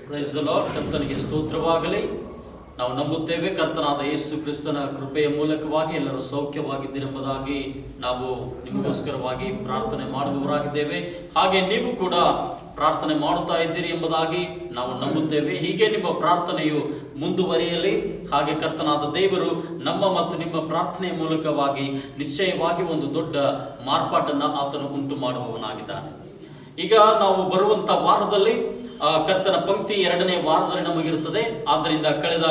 Price the lord. ಕರ್ತನಿಗೆ ಸ್ತೋತ್ರವಾಗಲಿ. ನಾವು ನಂಬುತ್ತೇವೆ ಕರ್ತನಾದ ಯೇಸು ಕ್ರಿಸ್ತನ ಕೃಪೆಯ ಮೂಲಕವಾಗಿ ಎಲ್ಲರೂ ಸೌಖ್ಯವಾಗಿದ್ದೀರೆಂಬುದಾಗಿ ನಾವು ನಿಮಗೋಸ್ಕರವಾಗಿ ಪ್ರಾರ್ಥನೆ ಮಾಡುವವರಾಗಿದ್ದೇವೆ. ಹಾಗೆ ನೀವು ಕೂಡ ಪ್ರಾರ್ಥನೆ ಮಾಡುತ್ತಾ ಇದ್ದೀರಿ ಎಂಬುದಾಗಿ ನಾವು ನಂಬುತ್ತೇವೆ. ಹೀಗೆ ನಿಮ್ಮ ಪ್ರಾರ್ಥನೆಯು ಮುಂದುವರಿಯಲಿ. ಹಾಗೆ ಕರ್ತನಾದ ದೇವರು ನಮ್ಮ ಮತ್ತು ನಿಮ್ಮ ಪ್ರಾರ್ಥನೆಯ ಮೂಲಕವಾಗಿ ನಿಶ್ಚಯವಾಗಿ ಒಂದು ದೊಡ್ಡ ಮಾರ್ಪಾಟನ್ನು ಆತನು ಉಂಟು ಮಾಡುವವನಾಗಿದ್ದಾನೆ. ಈಗ ನಾವು ಬರುವಂತ ವಾರದಲ್ಲಿ ಕರ್ತನ ಪಂಕ್ತಿ 2ನೇ ವಾರದಲ್ಲಿ ನಮಗಿರುತ್ತದೆ. ಆದ್ದರಿಂದ ಕಳೆದ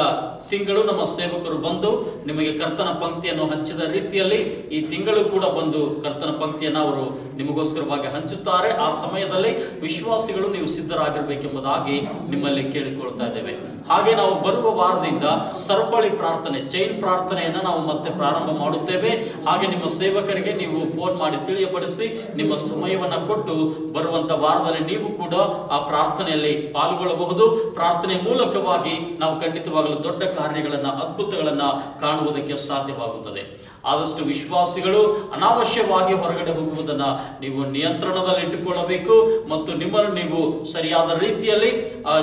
ತಿಂಗಳು ನಮ್ಮ ಸೇವಕರು ಬಂದು ನಿಮಗೆ ಕರ್ತನ ಪಂಕ್ತಿಯನ್ನು ಹಂಚಿದ ರೀತಿಯಲ್ಲಿ ಈ ತಿಂಗಳು ಕೂಡ ಬಂದು ಕರ್ತನ ಪಂಕ್ತಿಯನ್ನು ಅವರು ನಿಮಗೋಸ್ಕರವಾಗಿ ಹಂಚುತ್ತಾರೆ. ಆ ಸಮಯದಲ್ಲಿ ವಿಶ್ವಾಸಿಗಳು ನೀವು ಸಿದ್ಧರಾಗಿರ್ಬೇಕೆಂಬುದಾಗಿ ನಿಮ್ಮಲ್ಲಿ ಕೇಳಿಕೊಳ್ತಾ ಇದ್ದೇವೆ. ಹಾಗೆ ನಾವು ಬರುವ ವಾರದಿಂದ ಸರಪಳಿ ಪ್ರಾರ್ಥನೆ, ಚೈನ್ ಪ್ರಾರ್ಥನೆಯನ್ನು ನಾವು ಮತ್ತೆ ಪ್ರಾರಂಭ ಮಾಡುತ್ತೇವೆ. ಹಾಗೆ ನಿಮ್ಮ ಸೇವಕರಿಗೆ ನೀವು ಫೋನ್ ಮಾಡಿ ತಿಳಿಯಪಡಿಸಿ ನಿಮ್ಮ ಸಮಯವನ್ನು ಕೊಟ್ಟು ಬರುವಂತ ವಾರದಲ್ಲಿ ನೀವು ಕೂಡ ಆ ಪ್ರಾರ್ಥನೆಯಲ್ಲಿ ಪಾಲ್ಗೊಳ್ಳಬಹುದು. ಪ್ರಾರ್ಥನೆ ಮೂಲಕವಾಗಿ ನಾವು ಖಂಡಿತವಾಗಲು ದೊಡ್ಡ ಕಾರ್ಯಗಳನ್ನ, ಅದ್ಭುತಗಳನ್ನ ಕಾಣುವುದಕ್ಕೆ ಸಾಧ್ಯವಾಗುತ್ತದೆ. ಆದಷ್ಟು ವಿಶ್ವಾಸಿಗಳು ಅನಾವಶ್ಯವಾಗಿ ಹೊರಗಡೆ ಹೋಗುವುದನ್ನ ನೀವು ನಿಯಂತ್ರಣದಲ್ಲಿ ಇಟ್ಟುಕೊಳ್ಳಬೇಕು ಮತ್ತು ನಿಮ್ಮನ್ನು ನೀವು ಸರಿಯಾದ ರೀತಿಯಲ್ಲಿ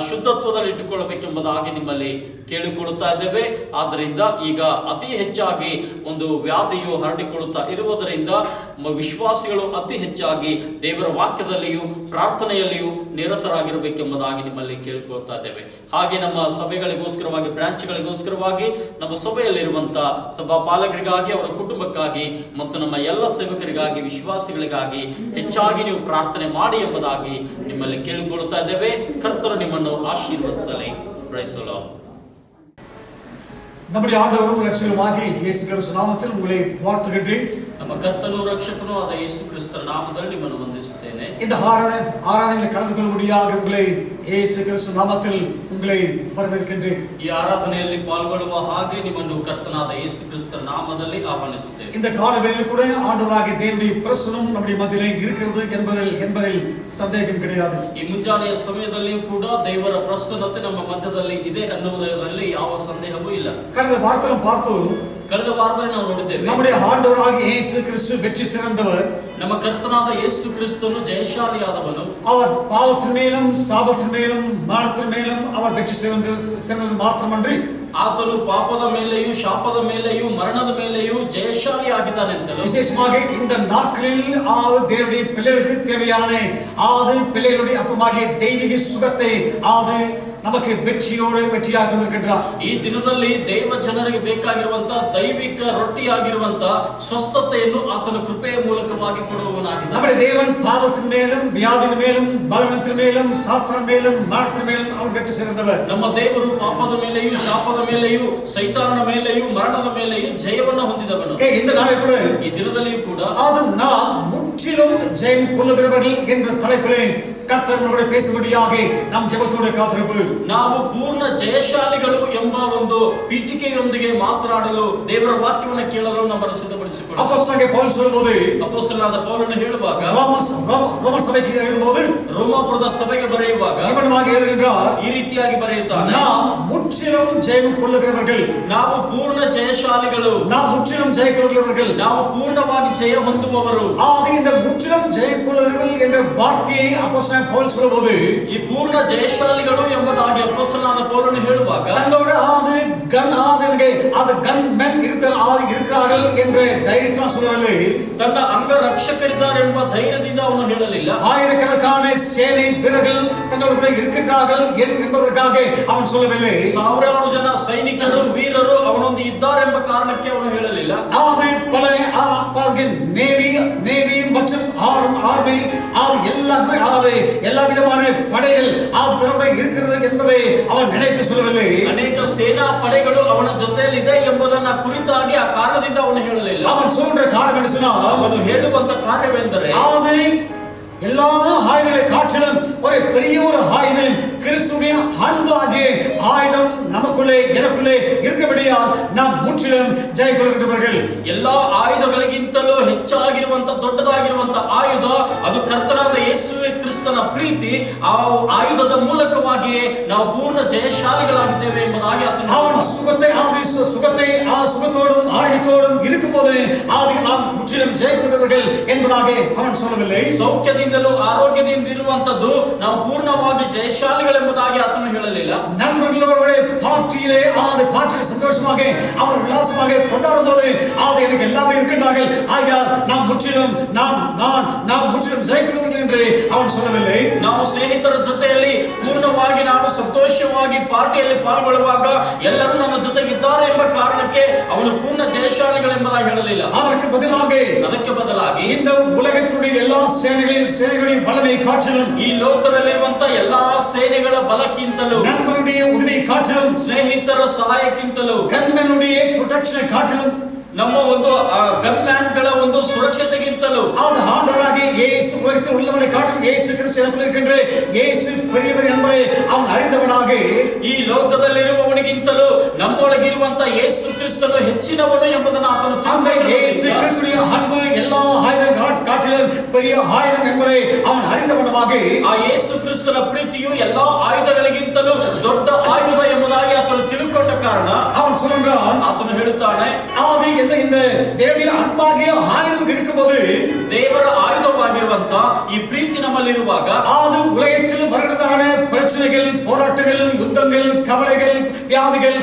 ಶುದ್ಧತ್ವದಲ್ಲಿ ಇಟ್ಟುಕೊಳ್ಳಬೇಕೆಂಬುದಾಗಿ ನಿಮ್ಮಲ್ಲಿ ಕೇಳಿಕೊಳ್ಳುತ್ತಾ ಇದ್ದೇವೆ. ಆದ್ದರಿಂದ ಈಗ ಅತಿ ಹೆಚ್ಚಾಗಿ ಒಂದು ವ್ಯಾಧಿಯು ಹರಡಿಕೊಳ್ಳುತ್ತಾ ಇರುವುದರಿಂದ ವಿಶ್ವಾಸಿಗಳು ಅತಿ ಹೆಚ್ಚಾಗಿ ದೇವರ ವಾಕ್ಯದಲ್ಲಿಯೂ ಪ್ರಾರ್ಥನೆಯಲ್ಲಿಯೂ ನಿರತರಾಗಿರಬೇಕೆಂಬುದಾಗಿ ನಿಮ್ಮಲ್ಲಿ ಕೇಳಿಕೊಳ್ತಾ ಇದ್ದೇವೆ. ಹಾಗೆ ನಮ್ಮ ಸಭೆಗಳಿಗೋಸ್ಕರವಾಗಿ, ಬ್ರಾಂಚ್ಗಳಿಗೋಸ್ಕರವಾಗಿ, ನಮ್ಮ ಸಭೆಯಲ್ಲಿರುವಂತಹ ಸಭಾ ಪಾಲಕರಿಗಾಗಿ, ಅವರ ಕುಟುಂಬಕ್ಕಾಗಿ ಮತ್ತು ನಮ್ಮ ಎಲ್ಲ ಸೇವಕರಿಗಾಗಿ, ವಿಶ್ವಾಸಿಗಳಿಗಾಗಿ ಹೆಚ್ಚಾಗಿ ನೀವು ಪ್ರಾರ್ಥನೆ ಮಾಡಿ ಎಂಬುದಾಗಿ ನಿಮ್ಮಲ್ಲಿ ಕೇಳಿಕೊಳ್ಳುತ್ತಾ ಇದ್ದೇವೆ. ಕರ್ತನು ನಿಮ್ಮನ್ನು ಆಶೀರ್ವದಿಸಲಿ. Praise the Lord. நம்முடைய ஆண்டவரும் இரட்சகருமாகிய இயேசு கிறிஸ்து நாமத்தில் உங்களை வாழ்த்துகிறேன். ನಮ್ಮ ಕರ್ತನೂ ರಕ್ಷಕನೂ ಆದ ಯೇಸು ಕ್ರಿಸ್ತರ ನಾಮದಲ್ಲಿ ನಿಮ್ಮನ್ನು ವಂದಿಸುತ್ತೇನೆ. இந்த ஆராதனையில் கலந்து கொள்ளும்படியாக உங்களை இயேசு கிறிஸ்து நாமத்தில் உங்களை வரவேற்கின்றேன். ಈ ಆರಾಧನೆಯಲ್ಲಿ ಪಾಲ್ಗೊಳ್ಳುವ ಹಾಗೆ ನಿಮ್ಮನ್ನು ಕರ್ತನಾದ ಯೇಸು ಕ್ರಿಸ್ತರ ನಾಮದಲ್ಲಿ ಆಹ್ವಾನಿಸುತ್ತೇನೆ. இந்த காலவேளையில் கூட ஆண்டவராகிய தேவனுடைய பிரசன்னம் நம்முடைய மத்தியிலே இருக்கிறது என்பதில் சந்தேகம் கிடையாது. ಈ ಮುಂಜಾನೆಯ ಸಮಯದಲ್ಲಿಯೂ ಕೂಡ ದೇವರ ಪ್ರಸನ್ನತೆ ನಮ್ಮ ಮಧ್ಯದಲ್ಲಿ ಇದೆ ಅನ್ನುವುದರಲ್ಲಿ ಯಾವ ಸಂದೇಹವೂ ಇಲ್ಲ. ಕಳೆದ ವಾರದಲ್ಲಿ ನಾವು ನೋಡಿದ್ದೇವೆ, நம்முடைய ஆண்டவராகிய இயேசு கிறிஸ்து வெற்றி சிறந்தவர். ನಮ್ಮ ಕರ್ತನಾದ ಯೇಸು ಕ್ರಿಸ್ತನು ಜಯಶಾಲಿಯಾದವನು. அவர் பாவத்தின் மேலும் சாபத்தின் மேலும் மரணத்தின் மேலும் அவர் வெற்றி சிறந்தது மாத்திரமன்றி ಆತನು ಪಾಪದ ಮೇಲೆಯೂ ಶಾಪದ ಮೇಲೆಯೂ ಮರಣದ ಮೇಲೆಯೂ ಜಯಶಾಲಿ ಆಗಿದ್ದಾನೆ ಅಂತಲೂ, விசேஷமாக இந்த நாட்களில் தேவனுடைய பிள்ளைகளுக்கு தேவையான பிள்ளைகளுடைய அப்பமாகிய தெய்வீக சுகத்தை நமக்கு வெற்றியாக தந்திருக்கிறார். ಈ ದಿನದಲ್ಲಿ ದೈವ ಜನರಿಗೆ ಬೇಕಾಗಿರುವಂತಹ ದೈವಿಕ ರೊಟ್ಟಿಯಾಗಿರುವಂತಹ ಸ್ವಸ್ಥತೆಯನ್ನು ಆತನ ಕೃಪೆಯ ಮೂಲಕವಾಗಿ ಕೊಡುವವನಾಗಿದ್ದಾನೆ. நம்முடைய தேவன் பாவத்தின் மேலும் வியாதியின் மேலும் பலவீனத்தின் மேலும் சாத்தானின் மேலும் மரணத்தின் மேலும் அவர் வெற்றி சிறந்தவர். ನಮ್ಮ ದೇವರು ಪಾಪದ ಮೇಲೆಯೂ ಶಾಪದ ಮೇಲೆಯೂ ಸೈತಾನನ ಮೇಲೆಯೂ ಮರಣದ ಮೇಲೆಯೂ ಜಯವನ್ನು ಹೊಂದಿದವನು. இந்த நாளில் கூட, ಈ ದಿನದಲ್ಲಿಯೂ ಕೂಡ நாம் முற்றிலும் ஜெயம் கொள்ளுகிறவர்கள் என்ற தலைப்பிலே ಕರ್ತನೊಂದಿಗೆ பேசும்படியாக நாம் ಜೆಬತೋಡೆ ಕಾತರಬೇಕು. ನಾವು ಪೂರ್ಣ ಜಯಶಾಲಿಗಳು ಎಂಬ ಒಂದು ಪೀಠಿಕೆಯೊಂದಿಗೆ ಮಾತನಾಡಲು ದೇವರ ವಾಕ್ಯವನ್ನು ಕೇಳಲು ನಮ್ಮನ್ನು ಸಿದ್ಧಪಡಿಸಿಕೊಳ್ಳೋಣ. ಅಪೊಸ್ತಲನಾದ ಪೌಲ್ ಹೇಳುವುದು, ಅಪೊಸ್ತಲನಾದ ಪೌಲನು ಹೇಳುವಾಗ, ರೋಮ ಸಭೆಗೆ ಹೇಳುವುದು, ರೋಮಾಪುರದ ಸಭೆಗೆ ಬರೆಯುವಾಗ ಈ ರೀತಿಯಾಗಿ ಬರೆಯುತ್ತಾನೆ, நாம் முற்றிலும் ஜெயம் கொள்ளுகிறவர்கள், ನಾವು ಪೂರ್ಣ ಜಯಶಾಲಿಗಳು, நாம் முற்றிலும் ஜெயம் கொள்ளுகிறவர்கள், ನಾವು ಪೂರ್ಣವಾಗಿ ಜಯ ಹೊಂದುವವರು. இந்த முற்றிலும் ஜெயம் கொள்ளுகிறவர்கள் என்ற வார்த்தையை அப்போஸ்தலனாದ ಪೌಲ್ சொல்லும்போது, ಈ ಪೂರ್ಣ ಜಯಶಾಲಿಗಳು ಎಂಬುದಾಗಿ ಅಪೊಸ್ತಲನಾದ ಪೌಲನು ಹೇಳುವಾಗ, தங்களோட ಗನ್ ಮೆನ್ இருக்கிறார்கள் என்ற தைரியத்தை சொல்லவில்லை. ತನ್ನ ಅಂಗರಕ್ಷಕರಿದ್ದಾರೆ ಎಂಬ ಧೈರ್ಯದಿಂದ ಅವನು ಹೇಳಲಿಲ್ಲ. ஆயிரக்கணக்கான சேனை வீரர்கள் தங்களுடைய இருக்கிறார்கள் என்பதற்காக ಅವನು சொல்லவில்லை. ಸಾವಿರಾರು ಜನ ಸೈನಿಕರು, ವೀರರು ಅವನೊಂದಿಗೆ ಇದ್ದಾರೆ ಎಂಬ ಕಾರಣಕ್ಕೆ ಅವನು ಹೇಳಲಿಲ್ಲ. நேவி மற்றும் ஆர்மி எல்லா விதமான படைகள் தன்னுடைய இருக்கிறது என்பதை அவன் நினைத்து சொல்லவில்லை. ಅನೇಕ ಸೇನಾ ಪಡೆಗಳು ಅವನ ಜೊತೆಯಲ್ಲಿ ಇದೆ ಎಂಬುದನ್ನ ಕುರಿತಾಗಿ ಆ ಕಾರಣದಿಂದ ಅವನು ಹೇಳಲಿಲ್ಲ. ಅವನು சொல்ற காரணம் என்ன சொன்னா, ಅವನು ಹೇಳುವಂತ ಕಾರ್ಯವೆಂದರೆ, எல்லா ஆயுதங்களை காட்டிலும் ஒரு பெரிய ஒரு ஆயுதம் கிறிஸ்துவின் அன்பாகிய ஆயுதம் நமக்குள்ளே எனக்குள்ளே இருக்கிறபடியால் நாம் முற்றிலும் ஜெயம் கொள்கிறவர்கள். ಎಲ್ಲಾ ಆಯುಧಗಳಿಗಿಂತಲೂ ಹೆಚ್ಚಾಗಿರುವಂತ ದೊಡ್ಡದಾಗಿ ದೊಡ್ಡದಾಗಿರುವಂತ ಆಯುಧ ಅದು ಕರ್ತನಾದ ಯೇಸು ಕ್ರಿಸ್ತನ ಪ್ರೀತಿ. ಆ ಆಯುಧದ ಮೂಲಕವಾಗಿಯೇ ನಾವು ಪೂರ್ಣ ಜಯಶಾಲಿಗಳಾಗಿದ್ದೇವೆ ಎಂಬುದಾಗಿ அவன் சுகத்தோடும் ஆரோக்கியத்தோடும் இருக்கும்போது நாம் முற்றிலும் ஜெயிக்கிறவர்கள் என்பதாக அவன் சொல்லவில்லை. ಸೌಖ್ಯದಿಂದಲೂ ಆರೋಗ್ಯದಿಂದ ಇರುವಂತದ್ದು ನಾವು ಪೂರ್ಣವಾಗಿ ಜಯಶಾಲಿಗಳೆಂಬುದಾಗಿ ಆತನು ಹೇಳಲಿಲ್ಲ. நண்பர்களோட பார்ட்டியிலே பார்ட்டியில் சந்தோஷமாக அவர் உல்லாசமாக கொண்டாடும் போது எனக்கு எல்லாமே இருக்கின்றார்கள், ஆகையால் நாம் முற்றிலும் ஜெயிக்கிறவர்கள் என்று அவன் சொல்லவில்லை. ನಾವು ಸ್ನೇಹಿತರ ಜೊತೆಯಲ್ಲಿ ಪೂರ್ಣವಾಗಿ ನಾನು ಸಂತೋಷವಾಗಿ ಪಾರ್ಟಿಯಲ್ಲಿ ಪಾಲ್ಗೊಳ್ಳುವಾಗ ಎಲ್ಲರೂ ನನ್ನ ಜೊತೆಗಿದ್ದಾರೆ ಎಂಬ ಕಾರಣಕ್ಕೆ ಅವನು ಪೂರ್ಣ ಜಯಶಾಲಿಗಳೆಂಬುದಾಗಿ ಹೇಳಲಿಲ್ಲ. ಅದಕ್ಕೆ ಬದಲಾಗಿ இந்த உலகத்தினுடைய எல்லா சேனைகளின் வல்லமை காட்டிலும், ಈ ಲೋಕದಲ್ಲಿರುವಂತ ಎಲ್ಲಾ ಸೇನೆಗಳ ಬಲಕ್ಕಿಂತಲೂ, நண்பருடைய உதவி காட்டிலும், ಸ್ನೇಹಿತರ ಸಹಾಯಕ್ಕಿಂತಲೂ, கண்மனுடைய ப்ரொடெக்ஷனை காட்டிலும், ನಮ್ಮ ಒಂದು ಗನ್ಮ್ಯಾನ್ಗಳ ಒಂದು ಸುರಕ್ಷತೆಗಿಂತಲೂ ஆண்டவராகிய இயேசு உலகத்தில் உள்ளவனை காட்டிலும் இயேசு கிறிஸ்து எனக்குள் இருக்கின்ற இயேசு பெரியவர் என்பதை அவன் அறிந்தவனாக, ಈ ಲೋಕದಲ್ಲಿರುವವನಿಗಿಂತಲೂ ನಮ್ಮೊಳಗಿರುವಂತ ಯೇಸು ಕ್ರಿಸ್ತನು ಹೆಚ್ಚಿನವನು ಎಂಬುದನ್ನು ಆತನು இயேசு கிறிஸ்துவின் அன்பு எல்லா ஆயுதங்கள் காட்டிலும் பெரிய ஆயுதம் என்பதை அவன் அறிந்தவனாக, ಆ ಯೇಸು ಕ್ರಿಸ್ತನ ಪ್ರೀತಿಯು ಎಲ್ಲಾ ಆಯುಧಗಳಿಗಿಂತಲೂ ದೊಡ್ಡ ಆಯುಧ ಎಂಬುದಾಗಿ ಆತನು ತಿಳ್ಕೊಂಡ ಕಾರಣ அவன் சொல்கிறான், ಆತನು ಹೇಳುತ್ತಾನೆ, இந்த தேவனுடைய அன்பாகிய ஆயுதம் இருக்கும்போது, ದೇವರ ಆಯುಧವಾಗಿರುವಂತ ಈ ಪ್ರೀತಿ ನಮ್ಮಲ್ಲಿರುವಾಗ அது உலகத்தில் வருகிறதான பிரச்சனைகள், போராட்டங்கள், யுத்தங்கள், கவலைகள், வியாதிகள்,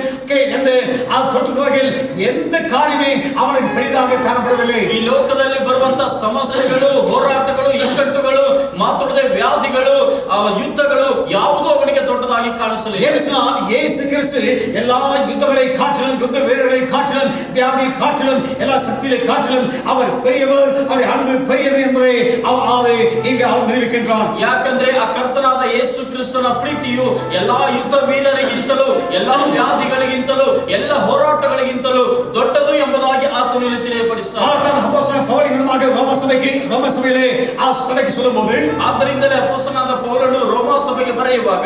தொற்று நோய்கள் எந்த காரியமே அவனுக்கு பெரிதாக காணப்படவில்லை. ಈ ಲೋಕದಲ್ಲಿ ಬರುವಂತ ಸಮಸ್ಯೆಗಳು, ಹೋರಾಟಗಳು, ಇಕ್ಕಟ್ಟುಗಳು, ಮಾತ್ರದೇ ವ್ಯಾಧಿಗಳು, ಯುದ್ಧಗಳು ಯಾವುದೂ ಅವನಿಗೆ ದೊಡ್ಡದಾಗಿ ಕಾಣಿಸಲಿಲ್ಲ. இயேசு கிறிஸ்து எல்லா யுத்தங்களை காட்டிலும், யுத்த வீரர்களை காட்டிலும், வியாதி காட்டிலும், எல்லா சக்தியை காட்டிலும் அவர் பெரியவர், அவருடைய அன்பு பெரியது என்பதை இங்கே அவன் நிரூபிக்கின்றான். ಯಾಕಂದ್ರೆ ಆ ಕರ್ತನಾದ ಯೇಸು ಕ್ರಿಸ್ತನ ಪ್ರೀತಿಯು ಎಲ್ಲಾ ಯುದ್ಧ ವೀರರಿಗಿಂತಲೂ, ಎಲ್ಲಾ ವ್ಯಾಧಿಗಳಿಗಿಂತಲೂ, ಎಲ್ಲ ಹೋರಾಟಗಳಿಗಿಂತಲೂ ದೊಡ್ಡದು ಎಂಬುದಾಗಿ ಆತನು ಇಲ್ಲಿ ತಿಳಿಯಪಡಿಸುತ್ತಾನೆ. ரோம சபையிலே ಆ ಸಭೆಗೆ சொல்லும்போது, ಆದ್ದರಿಂದಲೇ ಅಪೊಸ್ತಲನಾದ ಪೌಲನು ರೋಮ ಸಭೆಗೆ ಬರೆಯುವಾಗ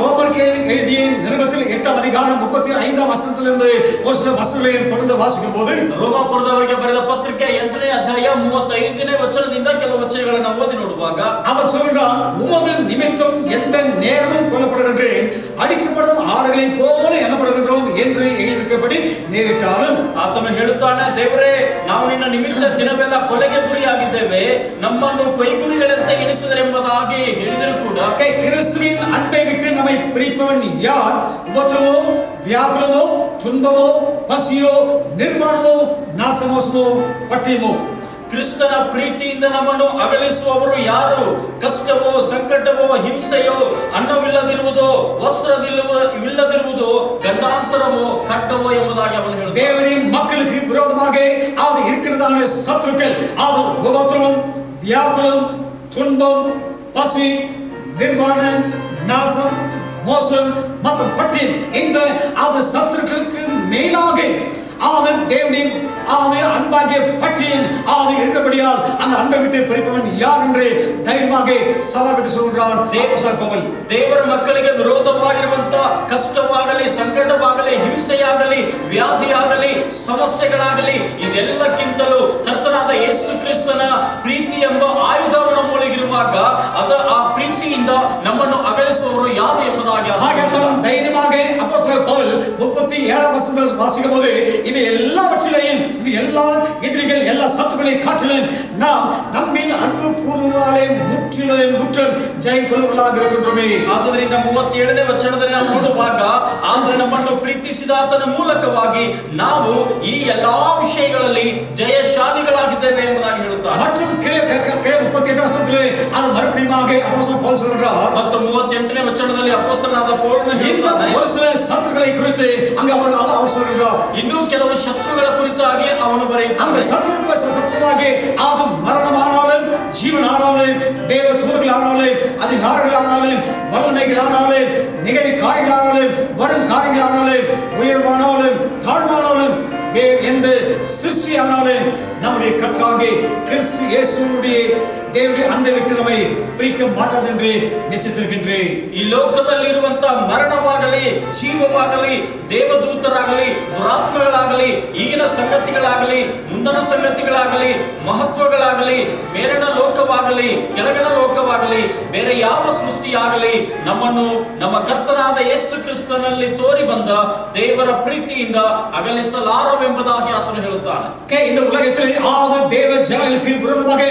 ரோமருக்கு எழுதிய நிருபத்தில் 8ஆம் அதிகாரம் 35ஆம் வசனத்திலிருந்து ஒரு சில வசனங்களை தொடர்ந்து வாசிக்கும் போது, ರೋಮಾಪುರದವರಿಗೆ ಬರೆದ ಪತ್ರಿಕೆ 8ನೇ ಅಧ್ಯಾಯ 35ನೇ ವಚನದಿಂದ ಕೆಲವು ವಚನಗಳನ್ನು ಓದಿ ನೋಡುವಾಗ அவன் சொல்கிறான், உமது நிமித்தம் எந்த நேரமும் கொல்லப்படுகின்றேன், அடிக்கப்படும் ஆடுகளை போல எண்ணப்படுகின்றோம் என்று எழுதியிருக்கபடி நேரிட்டாலும். ಆತನು ಹೇಳುತ್ತಾನೆ, ದೇವರೇ, ನಾವು ನಿನ್ನ ನಿಮಿತ್ತ ದಿನವೆಲ್ಲ ಕೊಲೆಗೆ ಗುರಿಯಾಗಿದ್ದೇವೆ, ನಮ್ಮನ್ನು ಕೊಯ್ಗುರಿಗಳಂತೆ ಎಣಿಸಿದರೆಂಬುದಾಗಿ ಹೇಳಿದರೂ ಕೂಡ கிறிஸ்துவின் அன்பை விட்டு நம்மை பிரிப்பவன் யார்? உபத்திரவோ, வியாகுலமோ, துன்பமோ, பசியோ, நிர்வாணமோ, நாசமோசமோ, பட்டியமோ. ಕ್ರಿಸ್ತನ ಪ್ರೀತಿಯಿಂದ ನಮ್ಮನ್ನು ಅಗಲಿಸುವವರು ಯಾರು? ಕಷ್ಟವೋ, ಸಂಕಟವೋ, ಹಿಂಸೆಯೋ, ಅನ್ನವಿಲ್ಲದಿರುವುದೋ, ವಸ್ತ್ರವಿಲ್ಲದಿರುವುದೋ, ಗಂಡಾಂತರವೋ, ಖಡ್ಗವೋ ಎಂಬುದಾಗಿ ಅವನು ಹೇಳಿದ. தேவனின் மக்களுக்கு விரோதமாக அது இருக்கிறதான சத்துருக்கள், அது உபத்திரவம், வியாகுலம், துன்பம், பசி, நிர்வாணம், நாசம், மோசம் மற்றும் பட்டியல், இந்த அது சத்துருக்களுக்கு மேலாக தேவனின் அன்பாகிய பட்டியல் இருக்கிறபடியால் அந்த அன்பை விட்டு பிரிப்பவன் யார் என்று தைரியமாக சவால் விட்டு சொல்கிறார் பவுல். ದೇವರ ಮಕ್ಕಳಿಗೆ ವಿರೋಧವಾಗಿರುವಂತ ಕಷ್ಟವಾಗಲಿ, ಸಂಕಟವಾಗಲಿ, ಹಿಂಸೆಯಾಗಲಿ, ವ್ಯಾಧಿಯಾಗಲಿ, ಸಮಸ್ಯೆಗಳಾಗಲಿ, ಇದೆಲ್ಲಕ್ಕಿಂತಲೂ ಕರ್ತನಾದ ಯೇಸು ಕ್ರಿಸ್ತನ ಪ್ರೀತಿ ಎಂಬ ಆಯುಧವು ನಮ್ಮೊಳಗಿರುವಾಗ ಆ ಪ್ರೀತಿಯಿಂದ ನಮ್ಮನ್ನು ಅಗಲಿಸುವವರು ಯಾರು ಎಂಬುದಾಗಿ தைரியமாக அப்போஸ்தலர் பவுல் 37ஆம் வசனத்தில் வாசிக்கும் போது, இது எல்லாவற்றிலையும், இது எல்லா எதிரிகள், எல்லா சத்துருக்களை காட்டிலும் நாம் நம்மில் அன்பு கூறுவதாலே முற்றிலும் ஜெயம் கொள்ளுவர்களாக இருக்கின்றோமே. ಆದ್ದರಿಂದ 37ನೇ ವಚನದಲ್ಲಿ ನಾವು ನೋಡುವಾಗ, ಆದರೆ ನಮ್ಮನ್ನು ಪ್ರೀತಿಸಿದಾತನ ಮೂಲಕವಾಗಿ ನಾವು ಈ ಎಲ್ಲಾ ವಿಷಯಗಳಲ್ಲಿ ಜಯಶಾಲಿಗಳಾಗಿದ್ದೇವೆ ಎಂಬುದಾಗಿ ಹೇಳುತ್ತಾರೆ. மற்றும் 38ஆம் வசனத்திலே அது மறுபடியுமாக அப்போஸ்தலர் பவுல் சொல்கிறார். ಮತ್ತು 38ನೇ ವಚನದಲ್ಲಿ ಅಪೊಸ್ತಲನಾದ ಪೌಲನು ಹೇಳ್ತಾನೆ, ஒரு சில சத்துருக்களை குறித்து அங்கே அவர் சொல்கிறார். ಇನ್ನೂ ಕೆಲವು ಶತ್ರುಗಳ ಕುರಿತಾಗಿ ಅವನು ಬರೆಯುತ್ತಾನೆ. அந்த சத்துருவாக அது மரணமானாலும், ஜீவனானாலும், தேவ தூதர்களானாலும், அதிகாரிகளானாலும், வல்லமைகளானாலும், நிகழ் காரியங்களானாலும், வரும் காரியங்களானாலும், உயர்வானாலும், தாழ்வானாலும், வேறு எந்த சிருஷ்டியானாலும் நம்முடைய கர்த்தராகிய கிறிஸ்து இயேசுவுடைய தேவனுடைய அன்பை விட்டு நம்மை பிரிக்க மாட்டாது என்று நிச்சயித்திருக்கின்றேன். ಈ ಲೋಕದಲ್ಲಿರುವಂತ ಮರಣವಾಗಲಿ ಜೀವವಾಗಲಿ ದೇವದೂತರಾಗಲಿ ದುರಾತ್ಮಗಳಾಗಲಿ ಈಗಿನ ಸಂಗತಿಗಳಾಗಲಿ ಮುಂದಿನ ಸಂಗತಿಗಳಾಗಲಿ ಮಹತ್ವಗಳಾಗಲಿ ಮೇಲಿನ ಲೋಕವಾಗಲಿ ಕೆಳಗಿನ ಲೋಕವಾಗಲಿ ಬೇರೆ ಯಾವ ಸೃಷ್ಟಿಯಾಗಲಿ ನಮ್ಮನ್ನು ನಮ್ಮ ಕರ್ತನಾದ ಯೇಸು ಕ್ರಿಸ್ತನಲ್ಲಿ ತೋರಿ ಬಂದ ದೇವರ ಪ್ರೀತಿಯಿಂದ ಅಗಲಿಸಲಾರವೆಂಬುದಾಗಿ ಆತನು ಹೇಳುತ್ತಾನೆ. இந்த உலகத்தில் ஆறு தேவ ஜனங்களுக்கு விரோதமாக